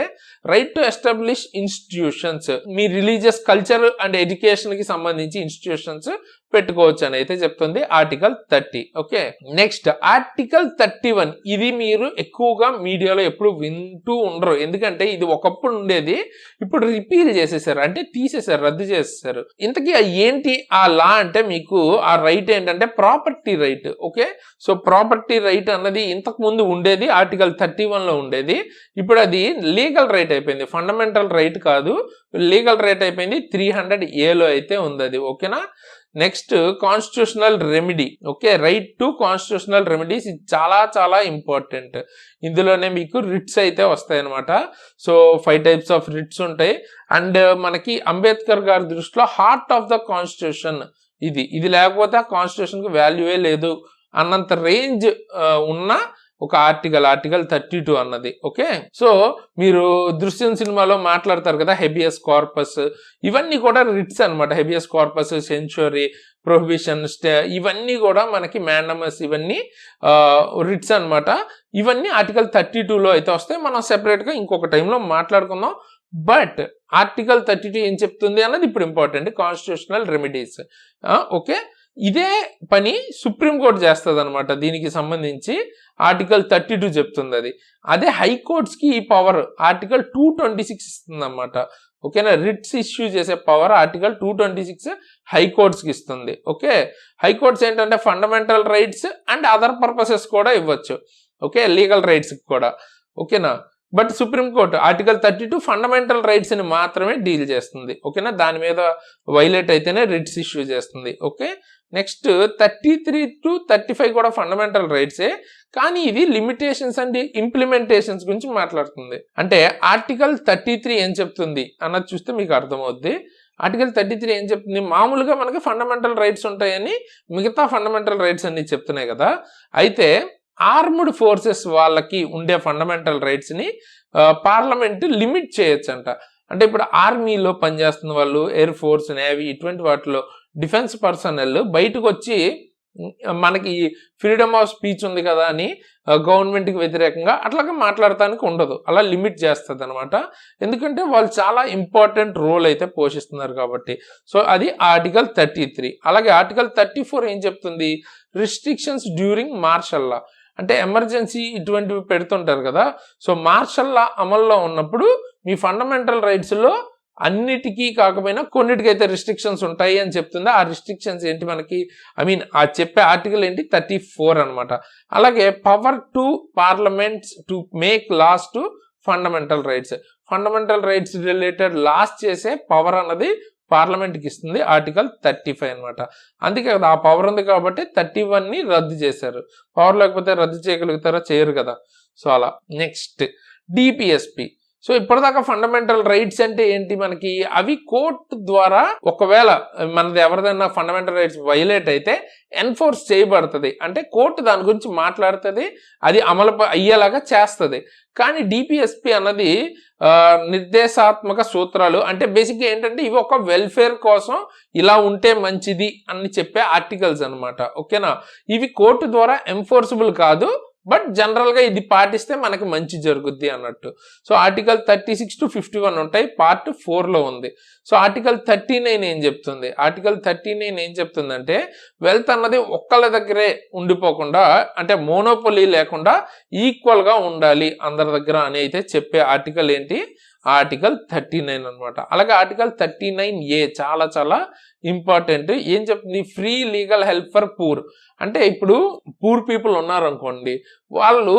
right to establish institutions, me religious culture and education కి సంబంధించి ఇన్స్టిట్యూషన్స్ పెట్టుకోవచ్చు అని అయితే చెప్తుంది ఆర్టికల్ 30. Okay, next article 31. ఇది మీరు ఎక్కువగా మీడియాలో ఎప్పుడు వింటూ ఉండరు, ఎందుకంటే ఇది ఒకప్పుడు ఉండేది, ఇప్పుడు రిపీల్ చేసేసారు, అంటే తీసేసారు, రద్దు చేసేసారు. ఇంతకీ ఏంటి ఆ లా అంటే మీకు ఆ రైట్ ఏంటంటే property right. Okay, so property right అన్నది ఇంతకు ముందు ఉండేది ఆర్టికల్ 31లో ఉండేది, ఇప్పుడు అది లీగల్ రైట్ అయిపోయింది, ఫండమెంటల్ రైట్ కాదు, లీగల్ రైట్ అయిపోయింది. 300A అయితే ఉంది అది. ఓకేనా, next constitutional remedy. Okay, right to constitutional remedies, ఇది చాలా ఇంపార్టెంట్. ఇందులోనే మీకు రిట్స్ అయితే వస్తాయి అనమాట. సో 5 types ఆఫ్ రిట్స్ ఉంటాయి. అండ్ మనకి అంబేద్కర్ గారి దృష్టిలో హార్ట్ ఆఫ్ ద కాన్స్టిట్యూషన్ ఇది లేకపోతే ఆ కాన్స్టిట్యూషన్ కి వాల్యూవే లేదు అన్నంత రేంజ్ ఉన్న ఒక ఆర్టికల్ 32 అన్నది. ఓకే, సో మీరు దృశ్యం సినిమాలో మాట్లాడతారు కదా హెబియస్ కార్పస్, ఇవన్నీ కూడా రిట్స్ అనమాట. హెబియస్ కార్పస్, సెంచురీ, ప్రొహిబిషన్, ఇవన్నీ కూడా మనకి మ్యాండమస్, ఇవన్నీ రిట్స్ అనమాట. ఇవన్నీ ఆర్టికల్ 32లో అయితే వస్తాయి. మనం సెపరేట్ గా ఇంకొక టైంలో మాట్లాడుకుందాం. బట్ ఆర్టికల్ 32 ఏం చెప్తుంది అన్నది ఇప్పుడు ఇంపార్టెంట్, కాన్స్టిట్యూషనల్ రెమెడీస్. ఓకే, ఇదే పని సుప్రీంకోర్టు చేస్తుంది అనమాట. దీనికి సంబంధించి ఆర్టికల్ 32 చెప్తుంది అది. అదే హైకోర్ట్స్ కి ఈ పవర్ ఆర్టికల్ 226 ఇస్తుంది అనమాట. ఓకేనా, రిట్స్ ఇష్యూ చేసే పవర్ ఆర్టికల్ 226 హైకోర్ట్స్ కి ఇస్తుంది. ఓకే, హైకోర్ట్స్ ఏంటంటే fundamental rights and other purposes కూడా ఇవ్వచ్చు. ఓకే, లీగల్ రైట్స్ కూడా. ఓకేనా, but supreme court article 32 fundamental rights ని మాత్రమే డీల్ చేస్తుంది. ఓకేనా, దాని మీద వైలేట్ అయితేనే రిట్స్ ఇష్యూ చేస్తుంది. ఓకే, నెక్స్ట్ 33 to 35 కూడా ఫండమెంటల్ రైట్సే, కానీ ఇది లిమిటేషన్స్ అండ్ ఇంప్లిమెంటేషన్స్ గురించి మాట్లాడుతుంది. అంటే ఆర్టికల్ 33 ఏం చెప్తుంది అన్నది చూస్తే మీకు అర్థమవుద్ది. ఆర్టికల్ 33 ఏం చెప్తుంది, మామూలుగా మనకి ఫండమెంటల్ రైట్స్ ఉంటాయని మిగతా ఫండమెంటల్ రైట్స్ అన్ని చెప్తున్నాయి కదా. అయితే ఆర్మ్డ్ ఫోర్సెస్ వాళ్ళకి ఉండే ఫండమెంటల్ రైట్స్ ని పార్లమెంట్ లిమిట్ చేయొచ్చంట. అంటే ఇప్పుడు ఆర్మీలో పనిచేస్తున్న వాళ్ళు, ఎయిర్ ఫోర్స్, నేవీ, ఇటువంటి వాటిలో డిఫెన్స్ పర్సనల్ బయటకు వచ్చి మనకి ఫ్రీడమ్ ఆఫ్ స్పీచ్ ఉంది కదా అని గవర్నమెంట్కి వ్యతిరేకంగా అట్లాగా మాట్లాడటానికి ఉండదు, అలా లిమిట్ చేస్తుంది అనమాట. ఎందుకంటే వాళ్ళు చాలా ఇంపార్టెంట్ రోల్ అయితే పోషిస్తున్నారు కాబట్టి. సో అది ఆర్టికల్ 33. అలాగే ఆర్టికల్ 34 ఏం చెప్తుంది, రిస్ట్రిక్షన్స్ డ్యూరింగ్ మార్షల్ లా. అంటే ఎమర్జెన్సీ ఇటువంటివి పెడుతుంటారు కదా. సో మార్షల్ లా అమల్లో ఉన్నప్పుడు మీ ఫండమెంటల్ రైట్స్ లో అన్నిటికీ కాకపోయినా కొన్నిటికైతే రిస్ట్రిక్షన్స్ ఉంటాయి అని చెప్తుంది. ఆ రిస్ట్రిక్షన్స్ ఏంటి మనకి, ఆ చెప్పే ఆర్టికల్ ఏంటి, 34 అనమాట. అలాగే power to parliaments to make laws to fundamental rights, fundamental rights related laws చేసే పవర్ అన్నది పార్లమెంట్కి ఇస్తుంది ఆర్టికల్ 35 అనమాట. అందుకే కదా ఆ పవర్ ఉంది కాబట్టి 31ని రద్దు చేశారు. పవర్ లేకపోతే రద్దు చేయగలుగుతారా, చేయరు కదా. సో అలా. Next DPSP. సో ఇప్పటిదాకా ఫండమెంటల్ రైట్స్ అంటే ఏంటి మనకి, అవి కోర్టు ద్వారా ఒకవేళ మనది ఎవరిదైనా ఫండమెంటల్ రైట్స్ వైలేట్ అయితే ఎన్ఫోర్స్ చేయబడుతుంది. అంటే కోర్టు దాని గురించి మాట్లాడుతుంది, అది అమలు అయ్యేలాగా చేస్తుంది. కానీ డిపిఎస్పి అన్నది నిర్దేశాత్మక సూత్రాలు, అంటే బేసిక్గా ఏంటంటే ఇవి ఒక వెల్ఫేర్ కోసం ఇలా ఉంటే మంచిది అని చెప్పే ఆర్టికల్స్ అనమాట. ఓకేనా, ఇవి కోర్టు ద్వారా ఎన్ఫోర్సబుల్ కాదు, బట్ జనరల్ గా ఇది పాటిస్తే మనకి మంచి జరుగుద్ది అన్నట్టు. సో ఆర్టికల్ 36 to 51 ఉంటాయి, పార్ట్ 4 లో ఉంది. సో ఆర్టికల్ 39 ఏం చెప్తుంది? ఆర్టికల్ 39 ఏం చెప్తుందంటే వెల్త్ అన్నది ఒక్కళ్ళ దగ్గరే ఉండిపోకుండా, అంటే మోనోపొలీ లేకుండా ఈక్వల్ గా ఉండాలి అందరి దగ్గర అని అయితే చెప్పే ఆర్టికల్ ఏంటి? ఆర్టికల్ 39 అనమాట. అలాగే ఆర్టికల్ 39A చాలా చాలా ఇంపార్టెంట్. ఏం చెప్తుంది? Free legal help for poor. అంటే ఇప్పుడు పూర్ పీపుల్ ఉన్నారనుకోండి, వాళ్ళు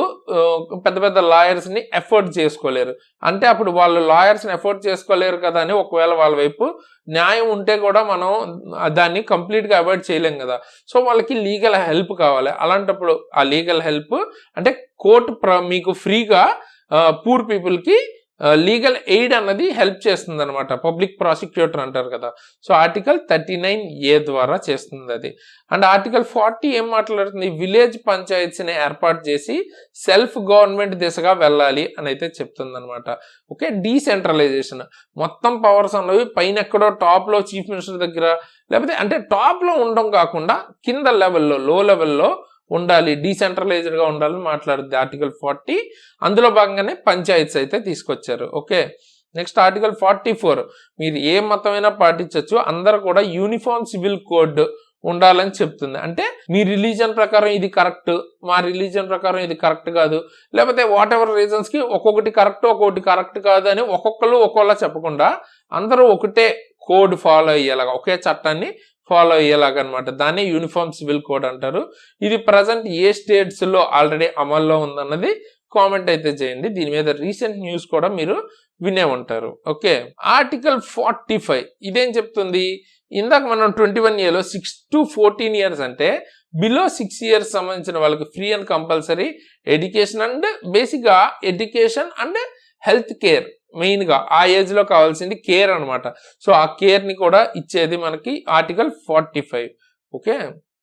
పెద్ద పెద్ద లాయర్స్ ని ఎఫోర్డ్ చేసుకోలేరు. అంటే అప్పుడు వాళ్ళు లాయర్స్ ని ఎఫోర్డ్ చేసుకోలేరు కదా అని ఒకవేళ వాళ్ళ వైపు న్యాయం ఉంటే కూడా మనం దాన్ని కంప్లీట్ గా అవాయిడ్ చేయలేం కదా. సో వాళ్ళకి లీగల్ హెల్ప్ కావాలి. అలాంటప్పుడు ఆ లీగల్ హెల్ప్ అంటే కోర్టు మీకు ఫ్రీగా పూర్ పీపుల్ కి లీగల్ ఎయిడ్ అన్నది హెల్ప్ చేస్తుంది అనమాట. పబ్లిక్ ప్రాసిక్యూటర్ అంటారు కదా. సో ఆర్టికల్ 39A ద్వారా చేస్తుంది అది. అండ్ ఆర్టికల్ 40 ఏం మాట్లాడుతుంది? విలేజ్ పంచాయత్స్ ని ఏర్పాటు చేసి సెల్ఫ్ గవర్నమెంట్ దిశగా వెళ్ళాలి అని అయితే చెప్తుంది అనమాట. Okay, decentralisation. మొత్తం పవర్స్ అన్నవి పైన ఎక్కడో టాప్ లో చీఫ్ మినిస్టర్ దగ్గర, లేకపోతే అంటే టాప్ లో ఉండడం కాకుండా కింద లెవెల్లో, లో లెవెల్లో ఉండాలి, డీసెంట్రలైజ్డ్ గా ఉండాలని మాట్లాడుద్ది ఆర్టికల్ 40. అందులో భాగంగానే పంచాయత్స్ అయితే తీసుకొచ్చారు. Okay, next article 44. మీరు ఏ మతమైనా పాటించవచ్చు, అందరూ కూడా యూనిఫామ్ సివిల్ కోడ్ ఉండాలని చెప్తుంది. అంటే మీ రిలీజియన్ ప్రకారం ఇది కరెక్ట్, మా రిలీజియన్ ప్రకారం ఇది కరెక్ట్ కాదు, లేకపోతే వాట్ ఎవర్ రీజన్స్ కి ఒక్కొక్కటి కరెక్ట్ ఒక్కొక్కటి కరెక్ట్ కాదు అని ఒక్కొక్కరు ఒక్కోలా చెప్పకుండా అందరూ ఒకటే కోడ్ ఫాలో అయ్యేలాగా, ఒకే చట్టాన్ని ఫాలో అయ్యేలాగా అనమాట. దాన్ని యూనిఫామ్ సివిల్ కోడ్ అంటారు. ఇది ప్రజెంట్ ఏ స్టేట్స్ లో ఆల్రెడీ అమల్లో ఉందన్నది కామెంట్ అయితే చేయండి. దీని మీద రీసెంట్ న్యూస్ కూడా మీరు వినే ఉంటారు. ఓకే, ఆర్టికల్ 45 ఇదేం చెప్తుంది? ఇందాక మనం 21A 6 to 14 ఇయర్స్ అంటే బిలో 6 ఇయర్స్ సంబంధించిన వాళ్ళకి free and compulsory education and basic గా education and health care, main గా ఆ ఏజ్ లో కావాల్సింది కేర్ అనమాట. సో ఆ కేర్ ని కూడా ఇచ్చేది మనకి ఆర్టికల్ 45. ఓకే,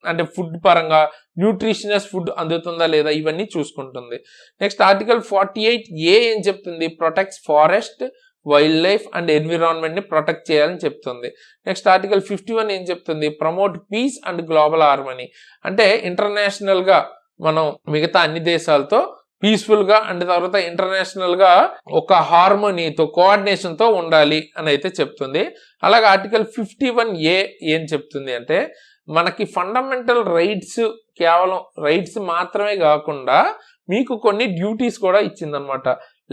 అంటే ఫుడ్ పరంగా న్యూట్రిషియస్ ఫుడ్ అందుతుందా లేదా ఇవన్నీ చూసుకుంటుంది. నెక్స్ట్ ఆర్టికల్ 48A ఏం చెప్తుంది? Protects forest, wildlife and environment ని ప్రొటెక్ట్ చేయాలని చెప్తుంది. నెక్స్ట్ ఆర్టికల్ 51 ఏం చెప్తుంది? Promote peace and global harmony. అంటే ఇంటర్నేషనల్ గా మనం మిగతా అన్ని దేశాలతో పీస్ఫుల్ గా అండ్ తర్వాత ఇంటర్నేషనల్ గా ఒక హార్మోనీతో, కోఆర్డినేషన్ తో ఉండాలి అని అయితే చెప్తుంది. అలాగే ఆర్టికల్ 51A ఏం చెప్తుంది అంటే మనకి ఫండమెంటల్ రైట్స్, కేవలం రైట్స్ మాత్రమే కాకుండా మీకు కొన్ని డ్యూటీస్ కూడా ఇచ్చిందనమాట.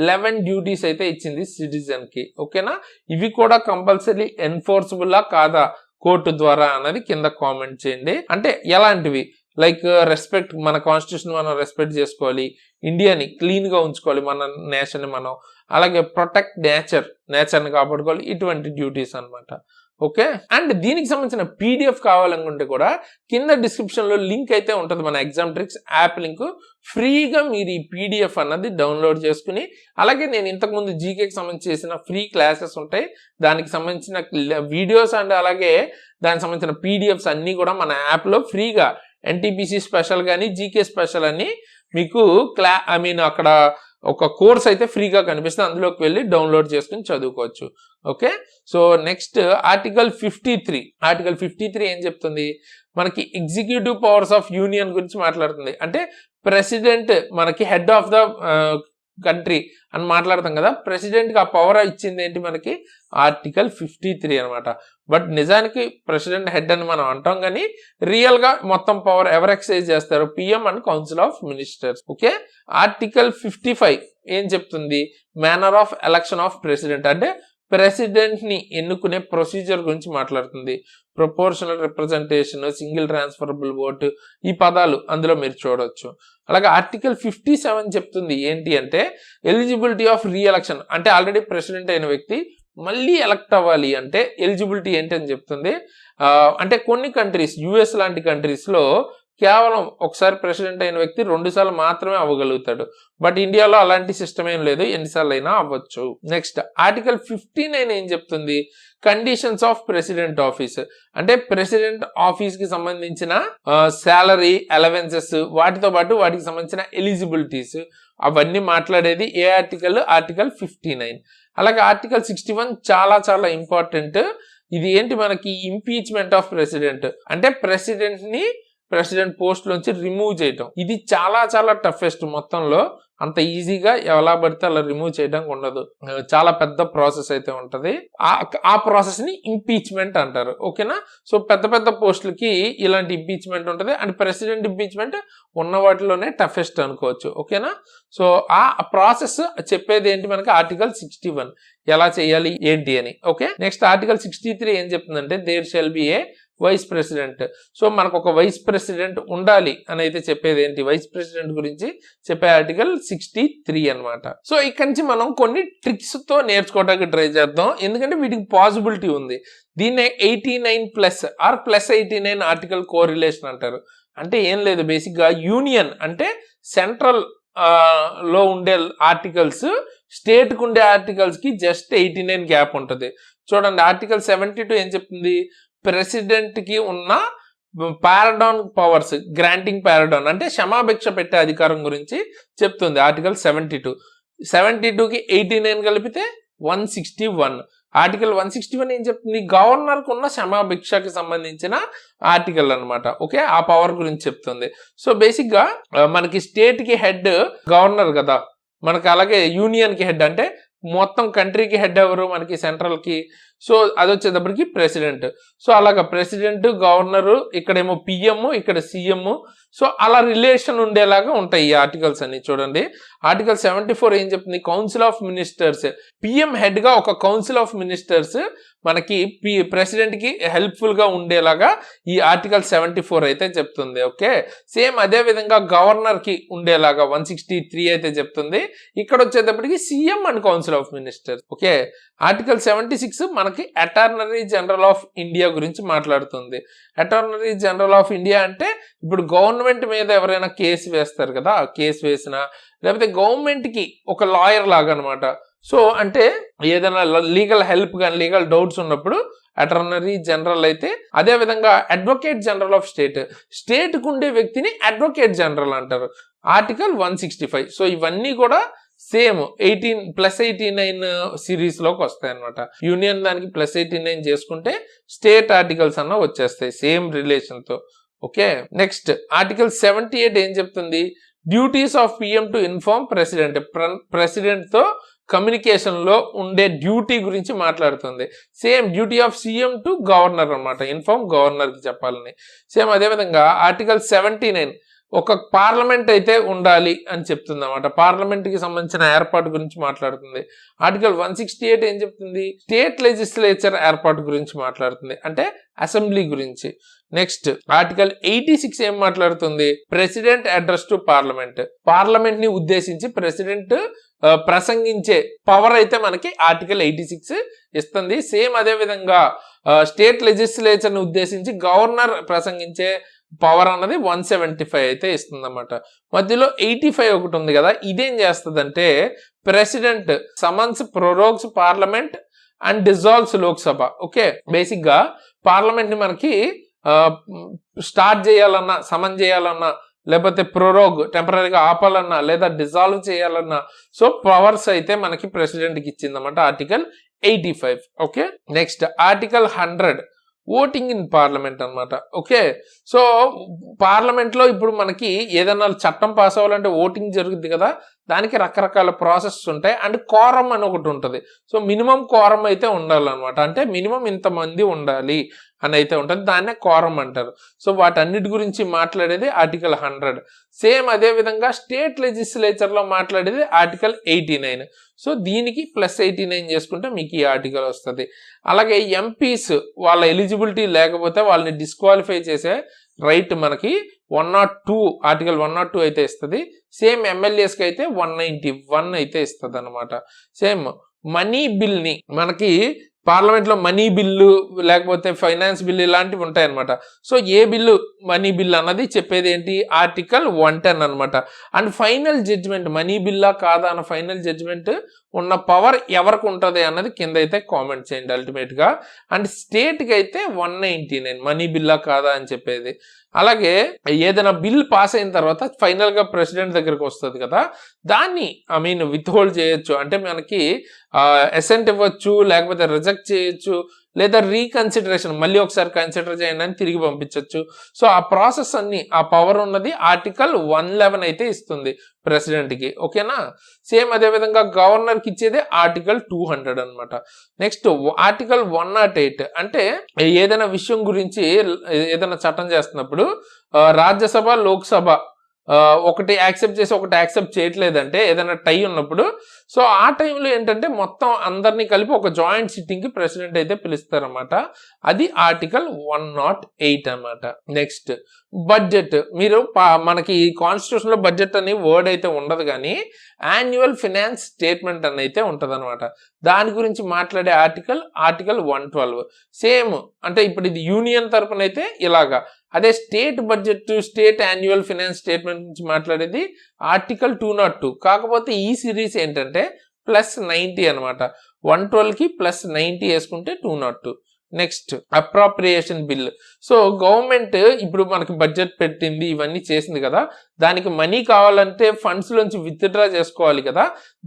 11 డ్యూటీస్ అయితే ఇచ్చింది సిటిజన్ కి. ఓకేనా, ఇవి కూడా కంపల్సరీ ఎన్ఫోర్సబుల్ కాదా కోర్టు ద్వారా అన్నది కింద కామెంట్ చేయండి. అంటే ఎలాంటివి? లైక్ రెస్పెక్ట్, మన కాన్స్టిట్యూషన్ మనం రెస్పెక్ట్ చేసుకోవాలి, ఇండియాని క్లీన్ గా ఉంచుకోవాలి, మన నేషన్ మనం, అలాగే ప్రొటెక్ట్ నేచర్ని కాపాడుకోవాలి, ఇటువంటి డ్యూటీస్ అనమాట. ఓకే, అండ్ దీనికి సంబంధించిన పీడిఎఫ్ కావాలనుకుంటే కూడా కింద డిస్క్రిప్షన్ లో లింక్ అయితే ఉంటుంది, మన ఎగ్జామ్ ట్రిక్స్ యాప్ లింక్. ఫ్రీగా మీరు ఈ పీడిఎఫ్ అన్నది డౌన్లోడ్ చేసుకుని, అలాగే నేను ఇంతకుముందు జీకేకి సంబంధించి చేసిన ఫ్రీ క్లాసెస్ ఉంటాయి, దానికి సంబంధించిన వీడియోస్ అండ్ అలాగే దానికి సంబంధించిన పీడిఎఫ్స్ అన్ని కూడా మన యాప్ లో ఫ్రీగా ఎన్టీపీసీ స్పెషల్ కానీ జీకే స్పెషల్ అని మీకు అక్కడ ఒక కోర్స్ అయితే ఫ్రీగా కనిపిస్తుంది, అందులోకి వెళ్ళి డౌన్లోడ్ చేసుకుని చదువుకోవచ్చు. Okay, so next article 53. Article 53 ఏం చెప్తుంది? మనకి ఎగ్జిక్యూటివ్ పవర్స్ ఆఫ్ యూనియన్ గురించి మాట్లాడుతుంది. అంటే ప్రెసిడెంట్ మనకి హెడ్ ఆఫ్ ద కంట్రీ అని మాట్లాడతాం కదా, ప్రెసిడెంట్ కి ఆ పవర్ ఇచ్చింది ఏంటి మనకి? ఆర్టికల్ 53 అనమాట. బట్ నిజానికి ప్రెసిడెంట్ హెడ్ అని మనం అంటాం, కానీ రియల్ గా మొత్తం పవర్ ఎవరు ఎక్సైజ్ చేస్తారు? PM and council of ministers. Okay, article 55 ఏం చెప్తుంది? Manner of election of president. అంటే ప్రెసిడెంట్ ని ఎన్నుకునే ప్రొసీజర్ గురించి మాట్లాడుతుంది. Proportional representation, single transferable vote, ఈ పదాలు అందులో మీరు చూడవచ్చు. అలాగే ఆర్టికల్ 57 చెప్తుంది ఏంటి అంటే ఎలిజిబిలిటీ ఆఫ్ రీఎలక్షన్. అంటే ఆల్రెడీ ప్రెసిడెంట్ అయిన వ్యక్తి మళ్ళీ ఎలక్ట్ అవ్వాలి అంటే ఎలిజిబిలిటీ ఏంటి అని చెప్తుంది. అంటే కొన్ని కంట్రీస్, యుఎస్ లాంటి కంట్రీస్ లో కేవలం ఒకసారి ప్రెసిడెంట్ అయిన వ్యక్తి 2 సార్లు మాత్రమే అవ్వగలుగుతాడు. బట్ ఇండియాలో అలాంటి సిస్టమ్ ఏం లేదు, ఎన్నిసార్లు అయినా అవ్వచ్చు. నెక్స్ట్ ఆర్టికల్ 59 ఏం చెప్తుంది? Conditions of president office. అంటే ప్రెసిడెంట్ ఆఫీస్ కి సంబంధించిన శాలరీ, అలవెన్సెస్, వాటితో పాటు వాటికి సంబంధించిన ఎలిజిబిలిటీస్ అవన్నీ మాట్లాడేది ఏ ఆర్టికల్? ఆర్టికల్ 59. అలాగే ఆర్టికల్ 61 చాలా చాలా ఇంపార్టెంట్. ఇది ఏంటి మనకి? Impeachment of president. అంటే ప్రెసిడెంట్ ని ప్రెసిడెంట్ పోస్ట్ లోంచి రిమూవ్ చేయటం. ఇది చాలా చాలా టఫెస్ట్. మొత్తంలో అంత ఈజీగా ఎలా పడితే అలా రిమూవ్ చేయడానికి ఉండదు. చాలా పెద్ద ప్రాసెస్ అయితే ఉంటది. ఆ ప్రాసెస్ ని ఇంపీచ్మెంట్ అంటారు. ఓకేనా? సో పెద్ద పెద్ద పోస్టులకి ఇలాంటి ఇంపీచ్మెంట్ ఉంటది. అండ్ ప్రెసిడెంట్ ఇంపీచ్మెంట్ ఉన్న వాటిలోనే టఫెస్ట్ అనుకోవచ్చు. ఓకేనా? సో ఆ ప్రాసెస్ చెప్పేది ఏంటి మనకి ఆర్టికల్ 61 ఎలా చేయాలి ఏంటి అని. ఓకే, నెక్స్ట్ ఆర్టికల్ 63 ఏం చెప్తుందంటే there shall be a vice president. So మనకు ఒక వైస్ ప్రెసిడెంట్ ఉండాలి అని అయితే చెప్పేది ఏంటి, వైస్ ప్రెసిడెంట్ గురించి చెప్పే ఆర్టికల్ 63 అనమాట. సో ఇక్కడి నుంచి మనం కొన్ని ట్రిక్స్ తో నేర్చుకోవడానికి ట్రై చేద్దాం, ఎందుకంటే వీటికి పాసిబిలిటీ ఉంది. దీన్నే 89+ ఆర్ +89 ఆర్టికల్ కోరిలేషన్ అంటారు. అంటే ఏం లేదు, బేసిక్ గా యూనియన్ అంటే సెంట్రల్ లో ఉండే ఆర్టికల్స్ స్టేట్ కు ఉండే ఆర్టికల్స్ కి జస్ట్ 89 గ్యాప్ ఉంటుంది. చూడండి, ఆర్టికల్ 72 ఏం చెప్తుంది, ప్రెసిడెంట్ కి ఉన్న పారడాన్ పవర్స్, గ్రాంటింగ్ పారడాన్ అంటే క్షమాభిక్ష పెట్టే అధికారం గురించి చెప్తుంది ఆర్టికల్ 72కి 89 కలిపితే 161. ఆర్టికల్ 161 ఏం చెప్తుంది, గవర్నర్ కు ఉన్న క్షమాభిక్షకి సంబంధించిన ఆర్టికల్ అనమాట. ఓకే, ఆ పవర్ గురించి చెప్తుంది. సో బేసిక్ గా మనకి స్టేట్ కి హెడ్ గవర్నర్ కదా, మనకి అలాగే యూనియన్ కి హెడ్ అంటే మొత్తం కంట్రీకి హెడ్ ఎవరు, మనకి సెంట్రల్ కి. సో అది వచ్చేటప్పటికి ప్రెసిడెంట్. సో అలాగా ప్రెసిడెంట్, గవర్నరు, ఇక్కడేమో పిఎం, ఇక్కడ సీఎం. సో అలా రిలేషన్ ఉండేలాగా ఉంటాయి ఈ ఆర్టికల్స్ అన్ని. చూడండి, ఆర్టికల్ 74 ఏం చెప్తుంది, council of ministers, PM head గా ఒక కౌన్సిల్ ఆఫ్ మినిస్టర్స్ మనకి ప్రెసిడెంట్ కి హెల్ప్ఫుల్ గా ఉండేలాగా ఈ ఆర్టికల్ 74 అయితే చెప్తుంది. ఓకే, సేమ్ అదే విధంగా గవర్నర్ కి ఉండేలాగా 163 అయితే చెప్తుంది. ఇక్కడ వచ్చేటప్పటికి CM and council of ministers. Okay, article 76 మనకి అటార్నరీ జనరల్ ఆఫ్ ఇండియా గురించి మాట్లాడుతుంది. అటార్నరీ జనరల్ ఆఫ్ ఇండియా అంటే ఇప్పుడు గవర్నమెంట్ మీద ఎవరైనా కేసు వేస్తారు కదా, ఆ కేసు వేసినా లేకపోతే గవర్నమెంట్ కి ఒక లాయర్ లాగా అనమాట. సో అంటే ఏదైనా లీగల్ హెల్ప్ కానీ లీగల్ డౌట్స్ ఉన్నప్పుడు అటార్నరీ జనరల్ అయితే. అదే విధంగా అడ్వకేట్ జనరల్ ఆఫ్ స్టేట్ కు ఉండే వ్యక్తిని అడ్వకేట్ జనరల్ అంటారు, ఆర్టికల్ 165. సో ఇవన్నీ కూడా సేమ్ 18+89 సిరీస్ లోకి వస్తాయి అనమాట. యూనియన్ దానికి +89 చేసుకుంటే స్టేట్ ఆర్టికల్స్ అన్న వచ్చేస్తాయి సేమ్ రిలేషన్ తో. ఓకే, నెక్స్ట్ ఆర్టికల్ 78 ఏం చెప్తుంది, duties of PM to inform president. President తో కమ్యూనికేషన్ లో ఉండే డ్యూటీ గురించి మాట్లాడుతుంది. Same duty of CM to governor అనమాట, ఇన్ఫార్మ్ గవర్నర్ కి చెప్పాలని. సేమ్ అదే విధంగా ఆర్టికల్ 79 ఒక పార్లమెంట్ అయితే ఉండాలి అని చెప్తుంది అనమాట. పార్లమెంట్ కి సంబంధించిన ఏర్పాటు గురించి మాట్లాడుతుంది. ఆర్టికల్ 168 ఏం చెప్తుంది, స్టేట్ లెజిస్లేచర్ ఏర్పాటు గురించి మాట్లాడుతుంది, అంటే అసెంబ్లీ గురించి. నెక్స్ట్ ఆర్టికల్ 86 ఏం మాట్లాడుతుంది, president address to parliament. Parliament ని ఉద్దేశించి ప్రెసిడెంట్ ప్రసంగించే పవర్ అయితే మనకి ఆర్టికల్ 86 ఇస్తుంది. సేమ్ అదే విధంగా స్టేట్ లెజిస్లేచర్ ని ఉద్దేశించి గవర్నర్ ప్రసంగించే పవర్ అన్నది 175 అయితే ఇస్తుంది అన్నమాట. మధ్యలో 85 ఒకటి ఉంది కదా, ఇదేం చేస్తుందంటే president summons prorogues parliament and dissolves Lok Sabha. Okay, basic గా పార్లమెంట్ ని మనకి స్టార్ట్ చేయాలన్నా, సమన్ చేయాలన్నా, లేకపోతే ప్రొరోగ్ టెంపరీగా ఆపాలన్నా, లేదా డిజాల్వ్ చేయాలన్నా, సో పవర్స్ అయితే మనకి ప్రెసిడెంట్ కి ఇచ్చిందన్నమాట article 85. Okay, next article 100 voting in parliament అనమాట. ఓకే, సో పార్లమెంట్ లో ఇప్పుడు మనకి ఏదైనా చట్టం పాస్ అవ్వాలంటే ఓటింగ్ జరుగుద్ది కదా, దానికి రకరకాల ప్రాసెస్ ఉంటాయి. అండ్ కోరం అని ఒకటి ఉంటుంది. సో మినిమం కోరం అయితే ఉండాలన్నమాట, అంటే మినిమం ఇంతమంది ఉండాలి అని అయితే ఉంటుంది, దాన్నే కోరం అంటారు. సో వాటన్నిటి గురించి మాట్లాడేది ఆర్టికల్ 100. సేమ్ అదే విధంగా స్టేట్ లెజిస్లేచర్ లో మాట్లాడేది ఆర్టికల్ 89. సో దీనికి +89 చేసుకుంటే మీకు ఈ ఆర్టికల్ వస్తుంది. అలాగే ఎంపీస్ వాళ్ళ ఎలిజిబిలిటీ లేకపోతే వాళ్ళని డిస్క్వాలిఫై చేసే రైట్ మనకి 102 ఆర్టికల్ 102 అయితే ఇస్తుంది. సేమ్ ఎమ్మెల్యేస్ కి అయితే 191 అయితే ఇస్తుంది అనమాట. సేమ్ మనీ బిల్ ని మనకి పార్లమెంట్ లో మనీ బిల్లు లేకపోతే ఫైనాన్స్ బిల్లు ఇలాంటివి ఉంటాయి అనమాట. సో ఏ బిల్లు మనీ బిల్ అన్నది చెప్పేది ఏంటి, ఆర్టికల్ 110 అనమాట. అండ్ ఫైనల్ జడ్జిమెంట్ మనీ బిల్లా కాదా అన్న ఫైనల్ జడ్జిమెంట్ ఉన్న పవర్ ఎవరికి ఉంటుంది అన్నది కింద అయితే కామెంట్ చేయండి అల్టిమేట్ గా. అండ్ స్టేట్ కి అయితే 199 మనీ బిల్లా కాదా అని చెప్పేది. అలాగే ఏదైనా బిల్ పాస్ అయిన తర్వాత ఫైనల్ గా ప్రెసిడెంట్ దగ్గరకు వస్తుంది కదా, దాన్ని విత్ హోల్డ్ చేయొచ్చు, అంటే మనకి అసెంట్ ఇవ్వచ్చు, లేకపోతే రిజెక్ట్ చేయొచ్చు, లేదా రీకన్సిడరేషన్ మళ్ళీ ఒకసారి కన్సిడర్ చేయండి అని తిరిగి పంపించవచ్చు. సో ఆ ప్రాసెస్ అన్ని ఆ పవర్ ఉన్నది ఆర్టికల్ 111 అయితే ఇస్తుంది ప్రెసిడెంట్ కి. ఓకేనా, సేమ్ అదే విధంగా గవర్నర్ కి ఇచ్చేది ఆర్టికల్ 200 అనమాట. నెక్స్ట్ ఆర్టికల్ 108 అంటే ఏదైనా విషయం గురించి ఏదైనా చట్టం చేస్తున్నప్పుడు రాజ్యసభ లోక్సభ ఒకటి యాక్సెప్ట్ చేసి ఒకటి యాక్సెప్ట్ చేయట్లేదంటే ఏదైనా టై ఉన్నప్పుడు సో ఆ టైంలో ఏంటంటే మొత్తం అందరినీ కలిపి ఒక జాయింట్ సిట్టింగ్ కి ప్రెసిడెంట్ అయితే పిలుస్తారన్నమాట. అది ఆర్టికల్ 108 అన్నమాట. Next budget. మీరు మనకి కాన్స్టిట్యూషన్ లో బడ్జెట్ అనే వర్డ్ అయితే ఉండదు, కానీ యాన్యువల్ ఫినాన్స్ స్టేట్మెంట్ అని అయితే ఉంటది అనమాట. దాని గురించి మాట్లాడే ఆర్టికల్ 112. సేమ్ అంటే ఇప్పుడు ఇది యూనియన్ తరపున అయితే ఇలాగా, అదే state budget state annual finance statement నుంచి మాట్లాడేది ఆర్టికల్ 202. కాకపోతే ఈ సిరీస్ ఏంటంటే +90 అనమాట. 112కి +90 వేసుకుంటే 202. Next appropriation bill. So government ఇప్పుడు మనకి బడ్జెట్ పెట్టింది, ఇవన్నీ చేసింది కదా, దానికి మనీ కావాలంటే ఫండ్స్ లోంచి విత్డ్రా చేసుకోవాలి కదా,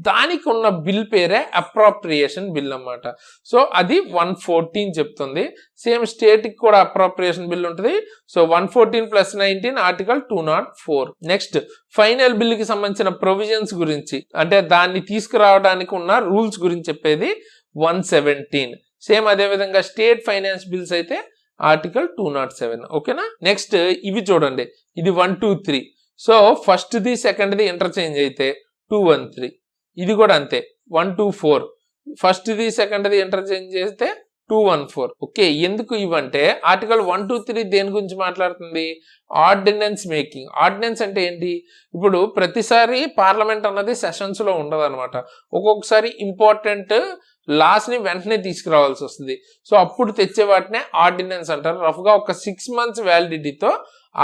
దానికి ఉన్న బిల్ పేరే అప్రాప్రియేషన్ బిల్ అన్నమాట. సో అది 114 చెప్తుంది. సేమ్ స్టేట్ కి కూడా అప్రాప్రియేషన్ బిల్ ఉంటుంది. So 114 + 19 article 204. Next final bill కి సంబంధించిన ప్రొవిజన్స్ గురించి, అంటే దాన్ని తీసుకురావడానికి ఉన్న రూల్స్ గురించి చెప్పేది 117. సేమ్ అదే విధంగా స్టేట్ ఫైనాన్స్ బిల్స్ అయితే ఆర్టికల్ 207. ఓకేనా. నెక్స్ట్ ఇవి చూడండి, ఇది 1, 2, 3. So first the second the interchange అయితే 213. ఇది కూడా అంతే 1, 2, 4. First the second the interchange చేస్తే 214. ఓకే, ఎందుకు ఇవంటే ఆర్టికల్ 1, 2, 3 దేని గురించి మాట్లాడుతుంది? Ordinance making. ఆర్డినెన్స్ అంటే ఏంటి? ఇప్పుడు ప్రతిసారి పార్లమెంట్ అన్నది సెషన్స్ లో ఉండదు అనమాట. ఒక్కొక్కసారి ఇంపార్టెంట్ లాస్ ని వెంటనే తీసుకురావాల్సి వస్తుంది. సో అప్పుడు తెచ్చే వాటినే ఆర్డినెన్స్ అంటారు. రఫ్ గా ఒక 6 months వ్యాలిడిటీతో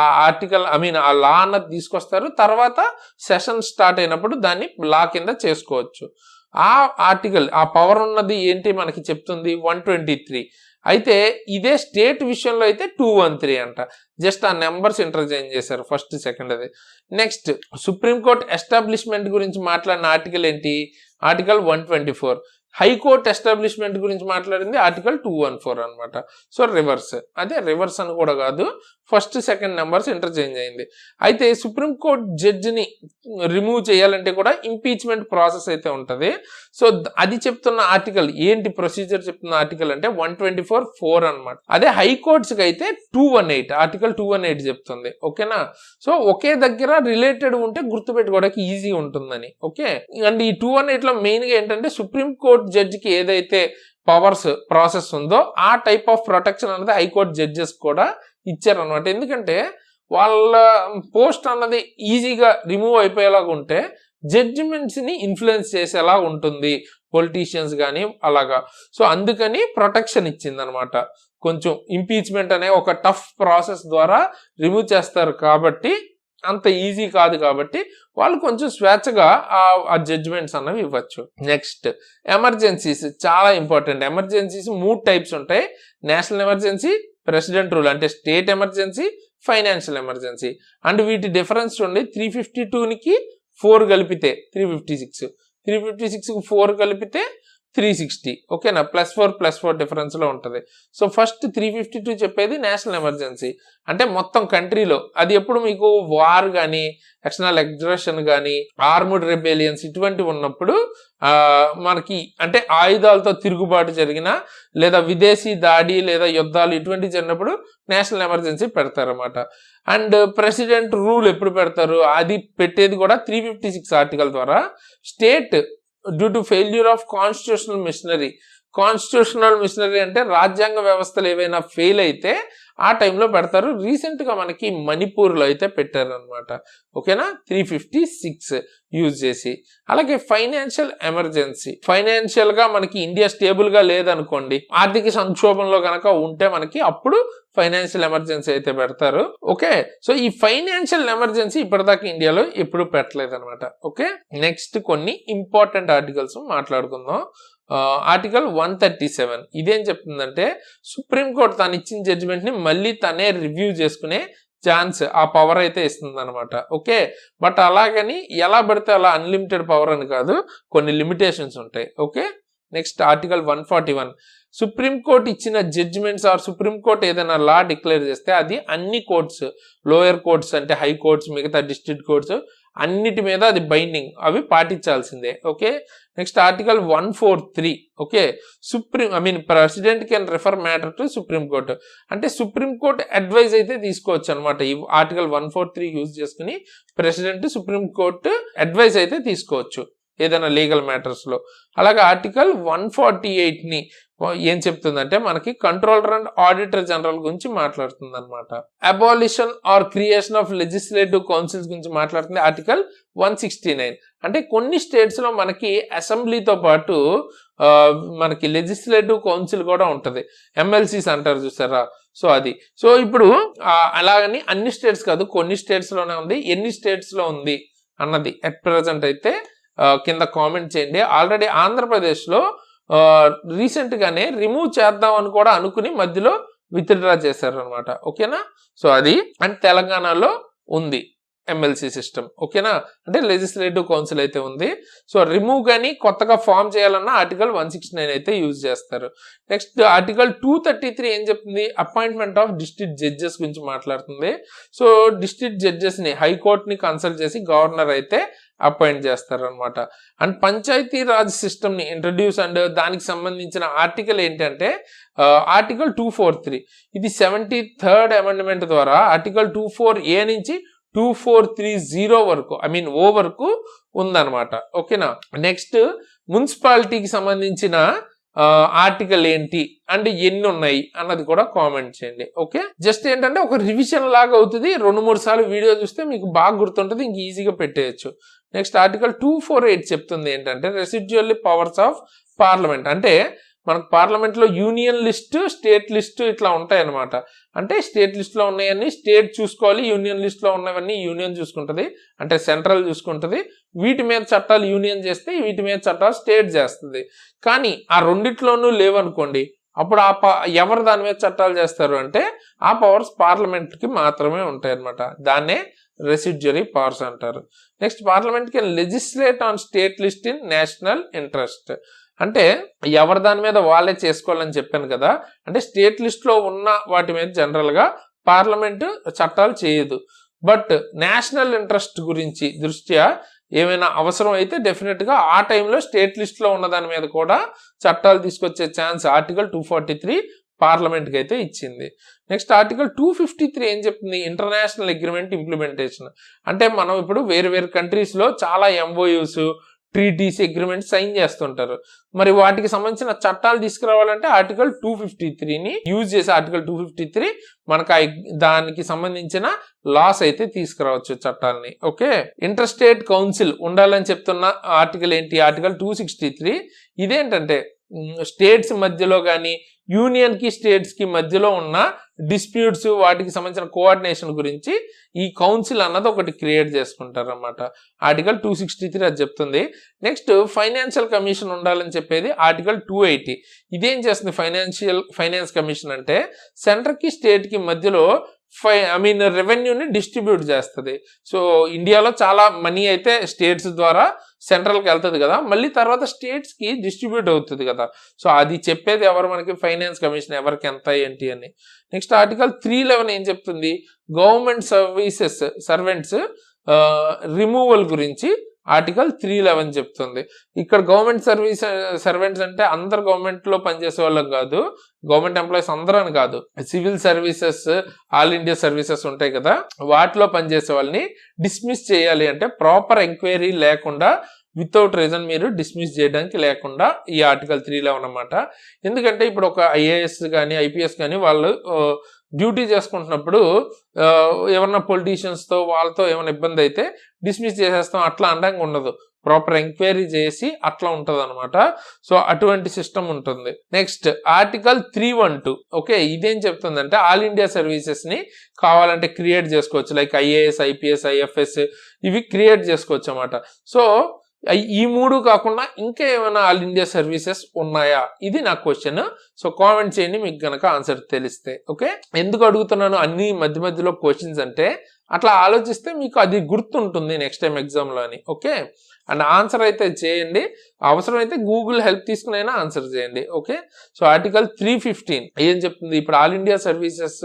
ఆ ఆర్టికల్ ఆ లా అన్నది తీసుకొస్తారు. తర్వాత సెషన్ స్టార్ట్ అయినప్పుడు దాన్ని లా కింద చేసుకోవచ్చు. ఆ ఆర్టికల్ ఆ పవర్ ఉన్నది ఏంటి మనకి చెప్తుంది 123. అయితే ఇదే స్టేట్ విషయంలో అయితే 213 అంట. జస్ట్ ఆ నెంబర్స్ ఇంటర్చేంజ్ చేశారు ఫస్ట్ సెకండ్ అది. నెక్స్ట్ సుప్రీంకోర్టు ఎస్టాబ్లిష్మెంట్ గురించి మాట్లాడిన ఆర్టికల్ ఏంటి? ఆర్టికల్ 124. హైకోర్టు ఎస్టాబ్లిష్మెంట్ గురించి మాట్లాడింది ఆర్టికల్ 214 అనమాట. సో రివర్స్, అదే రివర్స్ అని కూడా కాదు, ఫస్ట్ సెకండ్ నెంబర్స్ ఇంటర్చేంజ్ అయింది. అయితే సుప్రీంకోర్టు జడ్జిని రిమూవ్ చేయాలంటే కూడా ఇంపీచ్మెంట్ ప్రాసెస్ అయితే ఉంటుంది. సో అది చెప్తున్న ఆర్టికల్ ఏంటి, ప్రొసీజర్ చెప్తున్న ఆర్టికల్ అంటే 124(4) అనమాట. అదే హైకోర్ట్స్కి అయితే 218, ఆర్టికల్ 218 చెప్తుంది. ఓకేనా. సో ఒకే దగ్గర రిలేటెడ్ ఉంటే గుర్తుపెట్టుకోవడానికి ఈజీ ఉంటుందని. ఓకే, అండ్ ఈ 218లో మెయిన్ గా ఏంటంటే సుప్రీంకోర్టు జడ్జికి ఏదైతే పవర్స్ ప్రాసెస్ ఉందో ఆ టైప్ ఆఫ్ ప్రొటెక్షన్ అనేది హైకోర్టు జడ్జెస్ కూడా ఇచ్చారనమాట. ఎందుకంటే వాళ్ళ పోస్ట్ అన్నది ఈజీగా రిమూవ్ అయిపోయేలాగా ఉంటే జడ్జిమెంట్స్ ని ఇన్ఫ్లుయెన్స్ చేసేలా ఉంటుంది పొలిటీషియన్స్ కానీ అలాగా. సో అందుకని ప్రొటెక్షన్ ఇచ్చింది అనమాట. కొంచెం ఇంపీచ్మెంట్ అనే ఒక టఫ్ ప్రాసెస్ ద్వారా రిమూవ్ చేస్తారు కాబట్టి అంత ఈజీ కాదు, కాబట్టి వాళ్ళు కొంచెం స్వేచ్ఛగా ఆ జడ్జిమెంట్స్ అన్నవి ఇవ్వచ్చు. నెక్స్ట్ ఎమర్జెన్సీస్ చాలా ఇంపార్టెంట్. ఎమర్జెన్సీస్ 3 types ఉంటాయి. నేషనల్ ఎమర్జెన్సీ, ప్రెసిడెంట్ రూల్ అంటే state emergency, financial emergency. And వీటి డిఫరెన్స్ చూడండి, 352కి 4 కలిపితే 356, 356కి 4 కలిపితే 360. ఓకేనా, +4 డిఫరెన్స్ లో ఉంటది. సో ఫస్ట్ 352 చెప్పేది నేషనల్ ఎమర్జెన్సీ, అంటే మొత్తం కంట్రీలో. అది ఎప్పుడు మీకు వార్ కానీ, ఎక్స్టర్నల్ అగ్రెషన్ కానీ, ఆర్మ్డ్ రెబేలియన్స్ ఇటువంటివి ఉన్నప్పుడు మనకి అంటే ఆయుధాలతో తిరుగుబాటు జరిగిన లేదా విదేశీ దాడి లేదా యుద్ధాలు ఇటువంటివి జరిగినప్పుడు నేషనల్ ఎమర్జెన్సీ పెడతారన్నమాట. అండ్ ప్రెసిడెంట్ రూల్ ఎప్పుడు పెడతారు? అది పెట్టేది కూడా 356 ఆర్టికల్ ద్వారా. State due to failure of constitutional machinery అంటే రాజ్యాంగ వ్యవస్థలు ఏవైనా ఫెయిల్ అయితే ఆ టైంలో పెడతారు. రీసెంట్ గా మనకి మణిపూర్ లో అయితే పెట్టారు అనమాట. ఓకేనా, 356 యూజ్ చేసి. అలాగే ఫైనాన్షియల్ ఎమర్జెన్సీ, ఫైనాన్షియల్ గా మనకి ఇండియా స్టేబుల్ గా లేదనుకోండి, ఆర్థిక సంక్షోభంలో గనక ఉంటే మనకి అప్పుడు ఫైనాన్షియల్ ఎమర్జెన్సీ అయితే పెడతారు. ఓకే, సో ఈ ఫైనాన్షియల్ ఎమర్జెన్సీ ఇప్పటిదాకా ఇండియాలో ఎప్పుడు పెట్టలేదు అనమాట. ఓకే, నెక్స్ట్ కొన్ని ఇంపార్టెంట్ ఆర్టికల్స్ మాట్లాడుకుందాం. ఆర్టికల్ 137 ఇదేం చెప్తుందంటే సుప్రీంకోర్టు తను ఇచ్చిన జడ్జిమెంట్ ని మళ్ళీ తనే రివ్యూ చేసుకునే ఛాన్స్, ఆ పవర్ అయితే ఇస్తుంది అనమాట. ఓకే, బట్ అలాగని ఎలా పడితే అలా అన్లిమిటెడ్ పవర్ అని కాదు, కొన్ని లిమిటేషన్స్ ఉంటాయి. ఓకే, నెక్స్ట్ ఆర్టికల్ 141 సుప్రీంకోర్టు ఇచ్చిన జడ్జిమెంట్స్ ఆర్ సుప్రీంకోర్టు ఏదైనా లా డిక్లేర్ చేస్తే అది అన్ని కోర్ట్స్, లోయర్ కోర్ట్స్ అంటే హై కోర్ట్స్, మిగతా డిస్ట్రిక్ట్ కోర్ట్స్ అన్నిటి మీద అది బైండింగ్, అవి పాటించాల్సిందే. Okay, next article 143 okay, president can refer matter to supreme court, అంటే సుప్రీంకోర్టు అడ్వైజ్ అయితే తీసుకోవచ్చు అనమాట. ఈ ఆర్టికల్ 143 యూజ్ చేసుకుని ప్రెసిడెంట్ సుప్రీంకోర్టు అడ్వైజ్ అయితే తీసుకోవచ్చు ఏదైనా లీగల్ మ్యాటర్స్ లో. అలాగే ఆర్టికల్ 148ని ఏం చెప్తుందంటే మనకి కంట్రోలర్ అండ్ ఆడిటర్ జనరల్ గురించి మాట్లాడుతుంది అనమాట. Abolition or creation of legislative councils గురించి మాట్లాడుతుంది ఆర్టికల్ 169. అంటే కొన్ని స్టేట్స్ లో మనకి అసెంబ్లీతో పాటు మనకి లెజిస్లేటివ్ కౌన్సిల్ కూడా ఉంటది, ఎమ్మెల్సీస్ అంటారు చూసారా. సో అది ఇప్పుడు అలాగని అన్ని స్టేట్స్ కాదు, కొన్ని స్టేట్స్ లోనే ఉంది. ఎన్ని స్టేట్స్ లో ఉంది అన్నది అట్ ప్రెసెంట్ అయితే కింద కామెంట్ చేయండి. ఆల్రెడీ ఆంధ్రప్రదేశ్లో రీసెంట్ గానే రిమూవ్ చేద్దాం అని కూడా అనుకుని మధ్యలో విత్డ్రా చేశారు అనమాట. ఓకేనా, సో అది అండ్ తెలంగాణలో ఉంది ఎమ్మెల్సీ సిస్టమ్. ఓకేనా, అంటే లెజిస్లేటివ్ కౌన్సిల్ అయితే ఉంది. సో రిమూవ్ కానీ కొత్తగా ఫామ్ చేయాలన్నా ఆర్టికల్ 169 అయితే యూజ్ చేస్తారు. నెక్స్ట్ ఆర్టికల్ 233 ఏం చెప్తుంది, అపాయింట్మెంట్ ఆఫ్ డిస్ట్రిక్ట్ జడ్జెస్ గురించి మాట్లాడుతుంది. సో డిస్ట్రిక్ట్ జడ్జెస్ ని హైకోర్టుని కన్సల్ట్ చేసి గవర్నర్ అయితే అపాయింట్ చేస్తారు అనమాట. అండ్ పంచాయతీ రాజ్ సిస్టమ్ ని ఇంట్రడ్యూస్ అండ్ దానికి సంబంధించిన ఆర్టికల్ ఏంటంటే ఆర్టికల్ 243. ఇది 73rd అమెండ్మెంట్ ద్వారా ఆర్టికల్ 24A నుంచి 2430 వరకు ఓ వరకు ఉందన్నమాట. ఓకేనా, నెక్స్ట్ మున్సిపాలిటీకి సంబంధించిన ఆర్టికల్ ఏంటి అండ్ ఎన్ని ఉన్నాయి అన్నది కూడా కామెంట్ చేయండి. ఓకే, జస్ట్ ఏంటంటే ఒక రివిజన్ లాగా అవుతుంది, 2-3 సార్లు వీడియో చూస్తే మీకు బాగా గుర్తుంటుంది, ఇంక ఈజీగా పెట్టేయచ్చు. నెక్స్ట్ ఆర్టికల్ 248 చెప్తుంది ఏంటంటే రెసిడ్యువల్ పవర్స్ ఆఫ్ పార్లమెంట్, అంటే మనకు పార్లమెంట్ లో యూనియన్ లిస్ట్, స్టేట్ లిస్ట్ ఇట్లా ఉంటాయి అనమాట. అంటే స్టేట్ లిస్ట్ లో ఉన్నాయన్నీ స్టేట్ చూసుకోవాలి, యూనియన్ లిస్ట్ లో ఉన్నవన్నీ యూనియన్ చూసుకుంటది, అంటే సెంట్రల్ చూసుకుంటది. వీటి మీద చట్టాలు యూనియన్ చేస్తే వీటి మీద చట్టాలు స్టేట్ చేస్తుంది. కానీ ఆ రెండిట్లోనూ లేవనుకోండి, అప్పుడు ఎవరు దాని మీద చట్టాలు చేస్తారు అంటే ఆ పవర్స్ పార్లమెంట్ కి మాత్రమే ఉంటాయి అనమాట. దాన్నే రెసిడ్యువరీ పవర్స్ అంటారు. Next parliament can legislate on state list in national interest, అంటే ఎవరి దాని మీద వాళ్ళే చేసుకోవాలని చెప్పాను కదా. అంటే స్టేట్ లిస్ట్ లో ఉన్న వాటి మీద జనరల్ గా పార్లమెంట్ చట్టాలు చేయదు. బట్ నేషనల్ ఇంట్రెస్ట్ గురించి దృష్ట్యా ఏమైనా అవసరం అయితే డెఫినెట్ గా ఆ టైంలో స్టేట్ లిస్ట్ లో ఉన్న దాని మీద కూడా చట్టాలు తీసుకొచ్చే ఛాన్స్ ఆర్టికల్ 243 పార్లమెంట్ కి అయితే ఇచ్చింది. నెక్స్ట్ ఆర్టికల్ 253 ఏం చెప్తుంది, ఇంటర్నేషనల్ అగ్రిమెంట్ ఇంప్లిమెంటేషన్, అంటే మనం ఇప్పుడు వేరు వేరు కంట్రీస్ లో చాలా MOUs, ట్రీటీస్, అగ్రిమెంట్స్ సైన్ చేస్తుంటారు. మరి వాటికి సంబంధించిన చట్టాలు తీసుకురావాలంటే ఆర్టికల్ 253ని యూజ్ చేసి ఆర్టికల్ 253 మనకు దానికి సంబంధించిన లాస్ అయితే తీసుకురావచ్చు చట్టాలని. ఓకే, ఇంటర్ స్టేట్ కౌన్సిల్ ఉండాలని చెప్తున్న ఆర్టికల్ ఏంటి, ఆర్టికల్ 263. ఇదేంటంటే స్టేట్స్ మధ్యలో కానీ యూనియన్ కి స్టేట్స్ కి మధ్యలో ఉన్న డిస్ప్యూట్స్, వాటికి సంబంధించిన కోఆర్డినేషన్ గురించి ఈ కౌన్సిల్ అన్నది ఒకటి క్రియేట్ చేసుకుంటారు అన్నమాట. ఆర్టికల్ 263 అది చెప్తుంది. నెక్స్ట్ ఫైనాన్షియల్ కమిషన్ ఉండాలని చెప్పేది ఆర్టికల్ 280. ఇదేం చేస్తుంది, ఫైనాన్స్ కమిషన్ అంటే సెంటర్ కి స్టేట్ కి మధ్యలో రెవెన్యూని డిస్ట్రిబ్యూట్ చేస్తుంది. సో ఇండియాలో చాలా మనీ అయితే స్టేట్స్ ద్వారా సెంట్రల్కి వెళ్తుంది కదా, మళ్ళీ తర్వాత స్టేట్స్ కి డిస్ట్రిబ్యూట్ అవుతుంది కదా. సో అది చెప్పేది ఎవరు మనకి, ఫైనాన్స్ కమిషన్, ఎవరికి ఎంత ఏంటి అని. నెక్స్ట్ ఆర్టికల్ 311 ఏం చెప్తుంది, గవర్నమెంట్ సర్వెంట్స్ రిమూవల్ గురించి ఆర్టికల్ 311 చెప్తుంది. ఇక్కడ గవర్నమెంట్ సర్వెంట్స్ అంటే అందరు గవర్నమెంట్ లో పనిచేసే వాళ్ళం కాదు, గవర్నమెంట్ ఎంప్లాయీస్ అందరూ అని కాదు, civil services, all India services ఉంటాయి కదా, వాటిలో పనిచేసే వాళ్ళని డిస్మిస్ చేయాలి అంటే ప్రాపర్ ఎంక్వైరీ లేకుండా, వితౌట్ రీజన్ మీరు డిస్మిస్ చేయడానికి లేకుండా ఈ ఆర్టికల్ 311 అన్నమాట. ఎందుకంటే ఇప్పుడు ఒక IAS కానీ IPS కానీ వాళ్ళు డ్యూటీ చేసుకుంటున్నప్పుడు ఎవరన్నా పొలిటీషియన్స్ తో వాళ్ళతో ఏమైనా ఇబ్బంది అయితే డిస్మిస్ చేసేస్తాం అట్లా అనడానికి ఉండదు, ప్రాపర్ ఎంక్వైరీ చేసి అట్లా ఉంటది అనమాట. సో అటువంటి సిస్టమ్ ఉంటుంది. నెక్స్ట్ ఆర్టికల్ 312 ఓకే, ఇదేం చెప్తుందంటే ఆల్ ఇండియా సర్వీసెస్ ని కావాలంటే క్రియేట్ చేసుకోవచ్చు, లైక్ IAS, IPS, IFS ఇవి క్రియేట్ చేసుకోవచ్చు అన్నమాట. సో ఈ 3 కాకుండా ఇంకా ఏమైనా ఆల్ ఇండియా సర్వీసెస్ ఉన్నాయా, ఇది నా క్వశ్చన్. సో కామెంట్ చేయండి మీకు గనక ఆన్సర్ తెలిస్తే. ఓకే, ఎందుకు అడుగుతున్నాను అన్ని మధ్య మధ్యలో క్వశ్చన్స్ అంటే అట్లా ఆలోచిస్తే మీకు అది గుర్తుంటుంది నెక్స్ట్ టైం ఎగ్జామ్లో అని. ఓకే, అండ్ ఆన్సర్ అయితే చేయండి, అవసరమైతే గూగుల్ హెల్ప్ తీసుకునైనా ఆన్సర్ చేయండి. ఓకే, సో ఆర్టికల్ 315 ఏం చెప్తుంది? ఇప్పుడు all India services,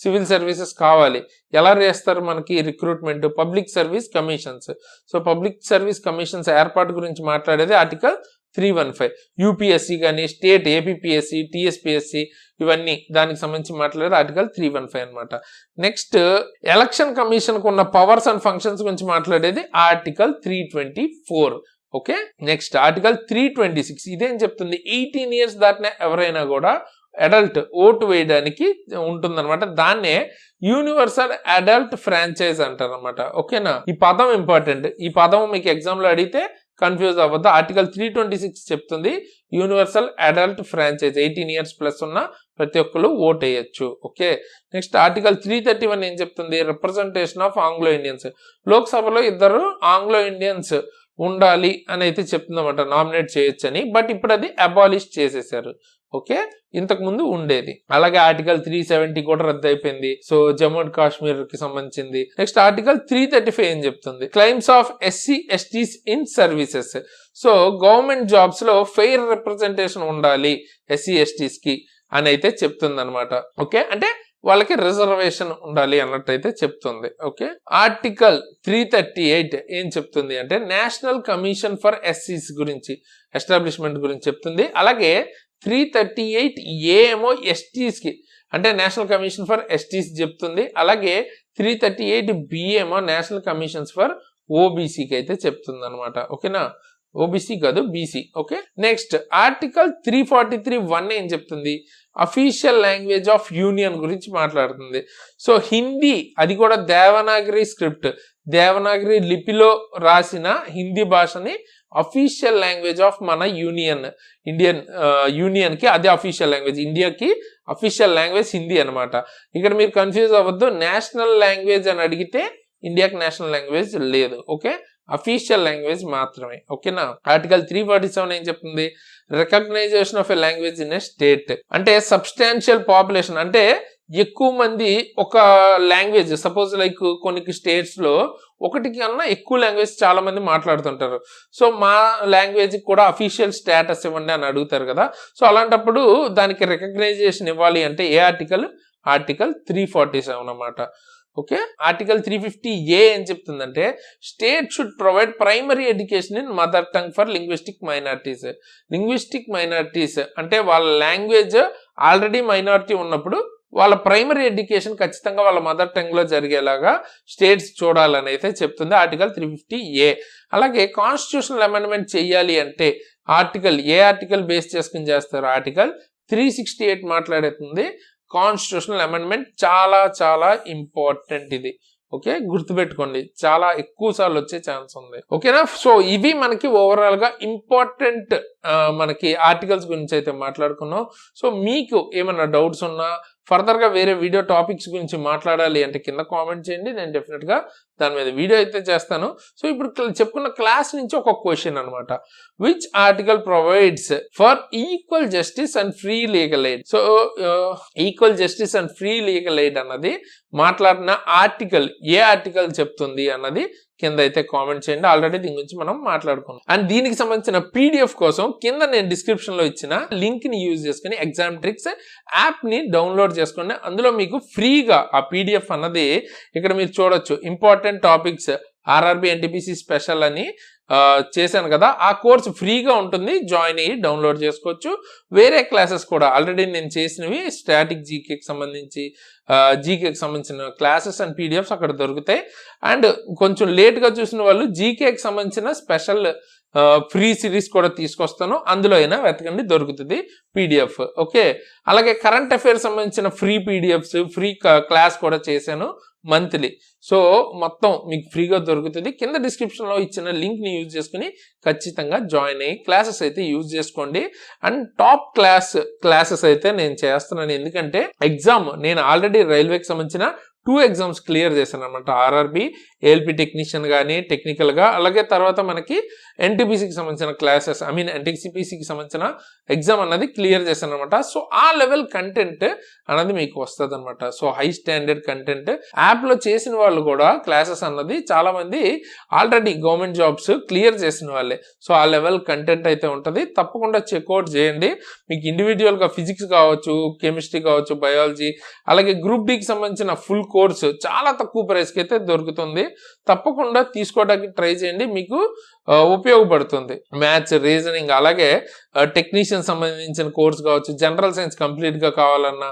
civil services కావాలి, ఎలా చేస్తారు మనకి recruitment? Public service commissions. So public service commissions ఏర్పాటు గురించి మాట్లాడేది ఆర్టికల్ 315. యూపీఎస్సీ కానీ స్టేట్ ఏపీపీఎస్సీ, టీఎస్పీఎస్సీ ఇవన్నీ దానికి సంబంధించి మాట్లాడేది ఆర్టికల్ 315 అనమాట. నెక్స్ట్ ఎలక్షన్ కమిషన్ కు ఉన్న పవర్స్ అండ్ ఫంక్షన్స్ గురించి మాట్లాడేది ఆర్టికల్ 324. ఓకే, నెక్స్ట్ ఆర్టికల్ 326 ఇదేం చెప్తుంది? 18 years దాటిన ఎవరైనా కూడా అడల్ట్ ఓటు వేయడానికి ఉంటుందన్నమాట. దాన్నే యూనివర్సల్ అడల్ట్ ఫ్రాంచైజ్ అంటారు అనమాట. ఓకేనా, ఈ పదం ఇంపార్టెంట్. ఈ పదం మీకు ఎగ్జామ్ లో అడిగితే కన్ఫ్యూజ్ అవ్వద్దు. ఆర్టికల్ 326 చెప్తుంది universal adult franchise, 18 years plus ఉన్న ప్రతి ఒక్కరు ఓట్ వేయచ్చు. ఓకే, నెక్స్ట్ ఆర్టికల్ 331 ఏం చెప్తుంది? Representation of Anglo Indians. లోక్సభలో 2 ఆంగ్లో ఇండియన్స్ ఉండాలి అని అయితే చెప్తుందన్నమాట, నామినేట్ చేయొచ్చు అని. బట్ ఇప్పుడు అది అబాలిష్ చేసేసారు. ఓకే, ఇంతకు ముందు ఉండేది. అలాగే ఆర్టికల్ 370 కూడా రద్దు అయిపోయింది. సో జమ్మూ అండ్ కాశ్మీర్ కి సంబంధించింది. నెక్స్ట్ ఆర్టికల్ 335 ఏం చెప్తుంది? Claims of SC STs in services. So government jobs లో ఫెయిర్ రిప్రజెంటేషన్ ఉండాలి ఎస్సీ ఎస్టీస్ కి అని అయితే చెప్తుంది అనమాట. ఓకే, అంటే వాళ్ళకి రిజర్వేషన్ ఉండాలి అన్నట్టయితే చెప్తుంది. ఓకే, ఆర్టికల్ 338 ఏం చెప్తుంది అంటే నేషనల్ కమిషన్ ఫర్ ఎస్సీస్ గురించి, ఎస్టాబ్లిష్మెంట్ గురించి చెప్తుంది. అలాగే 338 ఏమో ఎస్టీస్ కి అంటే నేషనల్ కమిషన్ ఫర్ ఎస్టీస్ చెప్తుంది. అలాగే 338 ఏమో నేషనల్ కమిషన్స్ ఫర్ ఓబీసీకి అయితే చెప్తుంది అనమాట. ఓకేనా, ఓబీసీ కాదు బీసీ. ఓకే, నెక్స్ట్ ఆర్టికల్ 343(1) ఏం చెప్తుంది? అఫీషియల్ లాంగ్వేజ్ ఆఫ్ యూనియన్ గురించి మాట్లాడుతుంది. సో హిందీ, అది కూడా దేవనాగరి స్క్రిప్ట్, దేవనాగరి లిపిలో రాసిన హిందీ భాషని అఫీషియల్ లాంగ్వేజ్ ఆఫ్ మన యూనియన్, ఇండియన్ యూనియన్ కి అదే అఫీషియల్ లాంగ్వేజ్. ఇండియాకి అఫీషియల్ లాంగ్వేజ్ హిందీ అనమాట. ఇక్కడ మీరు కన్ఫ్యూజ్ అవ్వద్దు, నేషనల్ లాంగ్వేజ్ అని అడిగితే ఇండియాకి నేషనల్ లాంగ్వేజ్ లేదు. ఓకే, అఫీషియల్ లాంగ్వేజ్ మాత్రమే. ఓకేనా, ఆర్టికల్ 347 ఏం చెప్తుంది? Recognition of a language in a state. అంటే సబ్స్టాన్షియల్ పాపులేషన్, అంటే ఎక్కువ మంది ఒక లాంగ్వేజ్, సపోజ్ లైక్ కొన్ని స్టేట్స్ లో ఒకటి కన్నా ఎక్కువ లాంగ్వేజ్ చాలా మంది మాట్లాడుతుంటారు. సో మా లాంగ్వేజ్ కూడా అఫీషియల్ స్టేటస్ ఇవ్వండి అని అడుగుతారు కదా. సో అలాంటప్పుడు దానికి రికగ్నైజేషన్ ఇవ్వాలి అంటే ఏ ఆర్టికల్? ఆర్టికల్ 347 అన్నమాట. ఓకే, ఆర్టికల్ 350 ఏం చెప్తుందంటే state should provide primary education in mother tongue for linguistic minorities. Linguistic minorities అంటే వాళ్ళ లాంగ్వేజ్ ఆల్రెడీ మైనారిటీ ఉన్నప్పుడు వాళ్ళ ప్రైమరీ ఎడ్యుకేషన్ ఖచ్చితంగా వాళ్ళ మదర్ టంగ్ లో జరిగేలాగా స్టేట్స్ చూడాలని అయితే చెప్తుంది ఆర్టికల్ 350 అలాగే కాన్స్టిట్యూషనల్ అమెండ్మెంట్ చెయ్యాలి అంటే ఆర్టికల్ ఆర్టికల్ బేస్ చేసుకుని చేస్తారు? ఆర్టికల్ 368 మాట్లాడుతుంది. కాన్స్టిట్యూషనల్ అమెండ్మెంట్ చాలా చాలా ఇంపార్టెంట్ ఇది. ఓకే, గుర్తుపెట్టుకోండి, చాలా ఎక్కువ సార్లు వచ్చే ఛాన్స్ ఉంది. ఓకేనా, సో ఇవి మనకి ఓవరాల్ గా ఇంపార్టెంట్ మనకి ఆర్టికల్స్ గురించి అయితే మాట్లాడుకున్నాం. సో మీకు ఏమైనా డౌట్స్ ఉన్నా, ఫర్దర్ గా వేరే వీడియో టాపిక్స్ గురించి మాట్లాడాలి అంటే కింద కామెంట్ చేయండి, నేను డెఫినెట్ గా దాని మీద వీడియో అయితే చేస్తాను. సో ఇప్పుడు చెప్పుకున్న క్లాస్ నుంచి ఒక క్వశ్చన్ అనమాట, which article provides for equal justice and free legal aid? So equal justice and free legal aid అన్నది మాట్లాడిన ఆర్టికల్ ఏ ఆర్టికల్ చెప్తుంది అన్నది కింద అయితే కామెంట్ చేయండి. ఆల్రెడీ దీని గురించి మనం మాట్లాడుకున్నాం. అండ్ దీనికి సంబంధించిన పీడిఎఫ్ కోసం కింద నేను డిస్క్రిప్షన్ లో ఇచ్చిన లింక్ ని యూజ్ చేసుకుని ఎగ్జామ్ ట్రిక్స్ యాప్ ని డౌన్లోడ్ చేసుకోండి. అందులో మీకు ఫ్రీగా ఆ పీడిఎఫ్ అన్నది ఇక్కడ మీరు చూడొచ్చు. Important topics RRB NTPC special అని చేశాను కదా, ఆ కోర్స్ ఫ్రీగా ఉంటుంది, జాయిన్ అయ్యి డౌన్లోడ్ చేసుకోవచ్చు. వేరే క్లాసెస్ కూడా ఆల్రెడీ నేను చేసినవి స్టాటిక్ జీకేకి సంబంధించి జీకేకి సంబంధించిన క్లాసెస్ అండ్ పీడిఎఫ్స్ అక్కడ దొరుకుతాయి. అండ్ కొంచెం లేట్గా చూసిన వాళ్ళు జీకేకి సంబంధించిన స్పెషల్ ఫ్రీ సిరీస్ కూడా తీసుకొస్తాను, అందులో అయినా వెతకండి, దొరుకుతుంది పీడిఎఫ్. ఓకే, అలాగే కరెంట్ అఫైర్స్ సంబంధించిన ఫ్రీ పీడిఎఫ్స్, ఫ్రీ క్లాస్ కూడా చేశాను మంత్లీ. సో మొత్తం మీకు ఫ్రీగా దొరుకుతుంది. కింద డిస్క్రిప్షన్ లో ఇచ్చిన లింక్ ని యూజ్ చేసుకుని ఖచ్చితంగా జాయిన్ అయ్యి క్లాసెస్ అయితే యూజ్ చేసుకోండి. అండ్ టాప్ క్లాసెస్ అయితే నేను చేస్తున్నాను, ఎందుకంటే ఎగ్జామ్ నేను ఆల్రెడీ రైల్వేకి సంబంధించిన 2 ఎగ్జామ్స్ క్లియర్ చేశాను అనమాట. ఆర్ఆర్బి ఏఎల్పి టెక్నీషియన్ కానీ టెక్నికల్గా, అలాగే తర్వాత మనకి ఎన్టీపీసీకి సంబంధించిన క్లాసెస్ ఎన్టీపీసీకి సంబంధించిన ఎగ్జామ్ అన్నది క్లియర్ చేశాను అనమాట. సో ఆ లెవెల్ కంటెంట్ అన్నది మీకు వస్తుంది అనమాట. సో హై స్టాండర్డ్ కంటెంట్ యాప్లో చేసిన వాళ్ళు కూడా క్లాసెస్ అన్నది చాలా మంది ఆల్రెడీ గవర్నమెంట్ జాబ్స్ క్లియర్ చేసిన వాళ్ళే. సో ఆ లెవెల్ కంటెంట్ అయితే ఉంటుంది, తప్పకుండా చెక్అవుట్ చేయండి. మీకు ఇండివిజువల్గా ఫిజిక్స్ కావచ్చు, కెమిస్ట్రీ కావచ్చు, బయాలజీ, అలాగే గ్రూప్ డికి సంబంధించిన ఫుల్ కోర్సు చాలా తక్కువ ప్రైస్కి అయితే దొరుకుతుంది. తప్పకుండా తీసుకోవడానికి ట్రై చేయండి, మీకు ఉపయోగపడుతుంది. మ్యాథ్స్, రీజనింగ్, అలాగే టెక్నీషియన్ సంబంధించిన కోర్స్ కావచ్చు, జనరల్ సైన్స్ కంప్లీట్గా కావాలన్నా,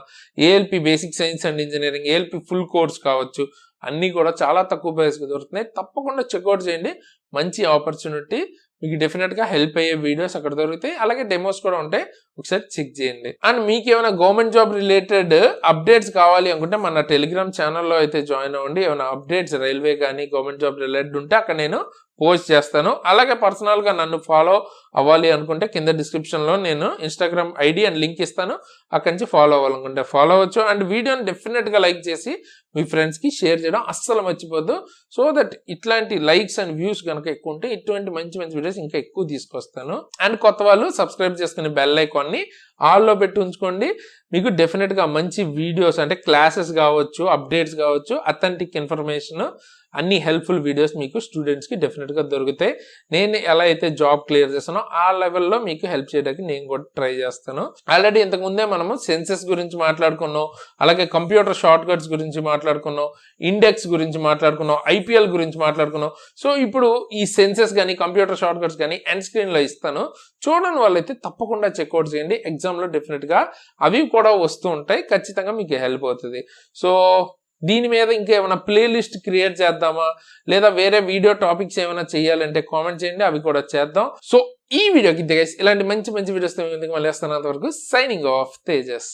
ALP basic science and engineering, ALP full course కావచ్చు, అన్నీ కూడా చాలా తక్కువ ప్రైస్కి దొరుకుతున్నాయి. తప్పకుండా చెక్అవుట్ చేయండి, మంచి ఆపర్చునిటీ. మీకు డెఫినెట్గా హెల్ప్ అయ్యే వీడియోస్ అక్కడ దొరుకుతాయి, అలాగే డెమోస్ కూడా ఉంటాయి, ఒకసారి చెక్ చేయండి. అండ్ మీకు ఏమైనా గవర్నమెంట్ జాబ్ రిలేటెడ్ అప్డేట్స్ కావాలి అనుకుంటే మన టెలిగ్రామ్ ఛానల్లో అయితే జాయిన్ అవ్వండి. ఏమైనా అప్డేట్స్ రైల్వే కానీ గవర్నమెంట్ జాబ్ రిలేటెడ్ ఉంటే అక్కడ నేను పోస్ట్ చేస్తాను. అలాగే పర్సనల్గా నన్ను ఫాలో అవ్వాలి అనుకుంటే కింద డిస్క్రిప్షన్లో నేను ఇన్స్టాగ్రామ్ ఐడి అండ్ లింక్ ఇస్తాను, అక్కడి నుంచి ఫాలో అవ్వాలనుకుంటే ఫాలో అవ్వచ్చు. అండ్ వీడియోని డెఫినెట్గా లైక్ చేసి మీ ఫ్రెండ్స్కి షేర్ చేయడం అస్సలు మర్చిపోద్దు. సో దట్ ఇట్లాంటి లైక్స్ అండ్ వ్యూస్ కనుక ఎక్కువ ఉంటే ఇటువంటి మంచి మంచి వీడియోస్ ఇంకా ఎక్కువ తీసుకొస్తాను. అండ్ కొత్త వాళ్ళు సబ్స్క్రైబ్ చేసుకుని బెల్ ఐకాన్ని ఆల్లో పెట్టి ఉంచుకోండి. మీకు డెఫినెట్గా మంచి వీడియోస్ అంటే క్లాసెస్ కావచ్చు, అప్డేట్స్ కావచ్చు, అథెంటిక్ ఇన్ఫర్మేషన్, అన్ని హెల్ప్ఫుల్ వీడియోస్ మీకు స్టూడెంట్స్కి డెఫినెట్గా దొరుకుతాయి. నేను ఎలా అయితే జాబ్ క్లియర్ చేస్తానో ఆ లెవెల్లో మీకు హెల్ప్ చేయడానికి నేను కూడా ట్రై చేస్తాను. ఆల్రెడీ ఇంతకుముందే మనము సెన్సెస్ గురించి మాట్లాడుకున్నాం, అలాగే కంప్యూటర్ షార్ట్ కట్స్ గురించి మాట్లాడుకున్నాం, ఇండెక్స్ గురించి మాట్లాడుకున్నాం, ఐపీఎల్ గురించి మాట్లాడుకున్నాం. సో ఇప్పుడు ఈ సెన్సెస్ కానీ కంప్యూటర్ షార్ట్ కట్స్ కానీ ఎండ్ స్క్రీన్లో ఇస్తాను, చూడని వాళ్ళైతే తప్పకుండా చెక్అవుట్ చేయండి. ఎగ్జామ్లో డెఫినెట్గా అవి కూడా వస్తూ ఉంటాయి, ఖచ్చితంగా మీకు హెల్ప్ అవుతుంది. సో దీని మీద ఇంకా ఏమైనా ప్లేలిస్ట్ క్రియేట్ చేద్దామా, లేదా వేరే వీడియో టాపిక్స్ ఏమైనా చేయాలంటే కామెంట్ చేయండి, అవి కూడా చేద్దాం. సో ఈ వీడియోకి గైస్ ఇలాంటి మంచి మంచి వీడియోస్ మళ్ళీ వస్తున్నంత వరకు సైనింగ్ ఆఫ్ తేజస్.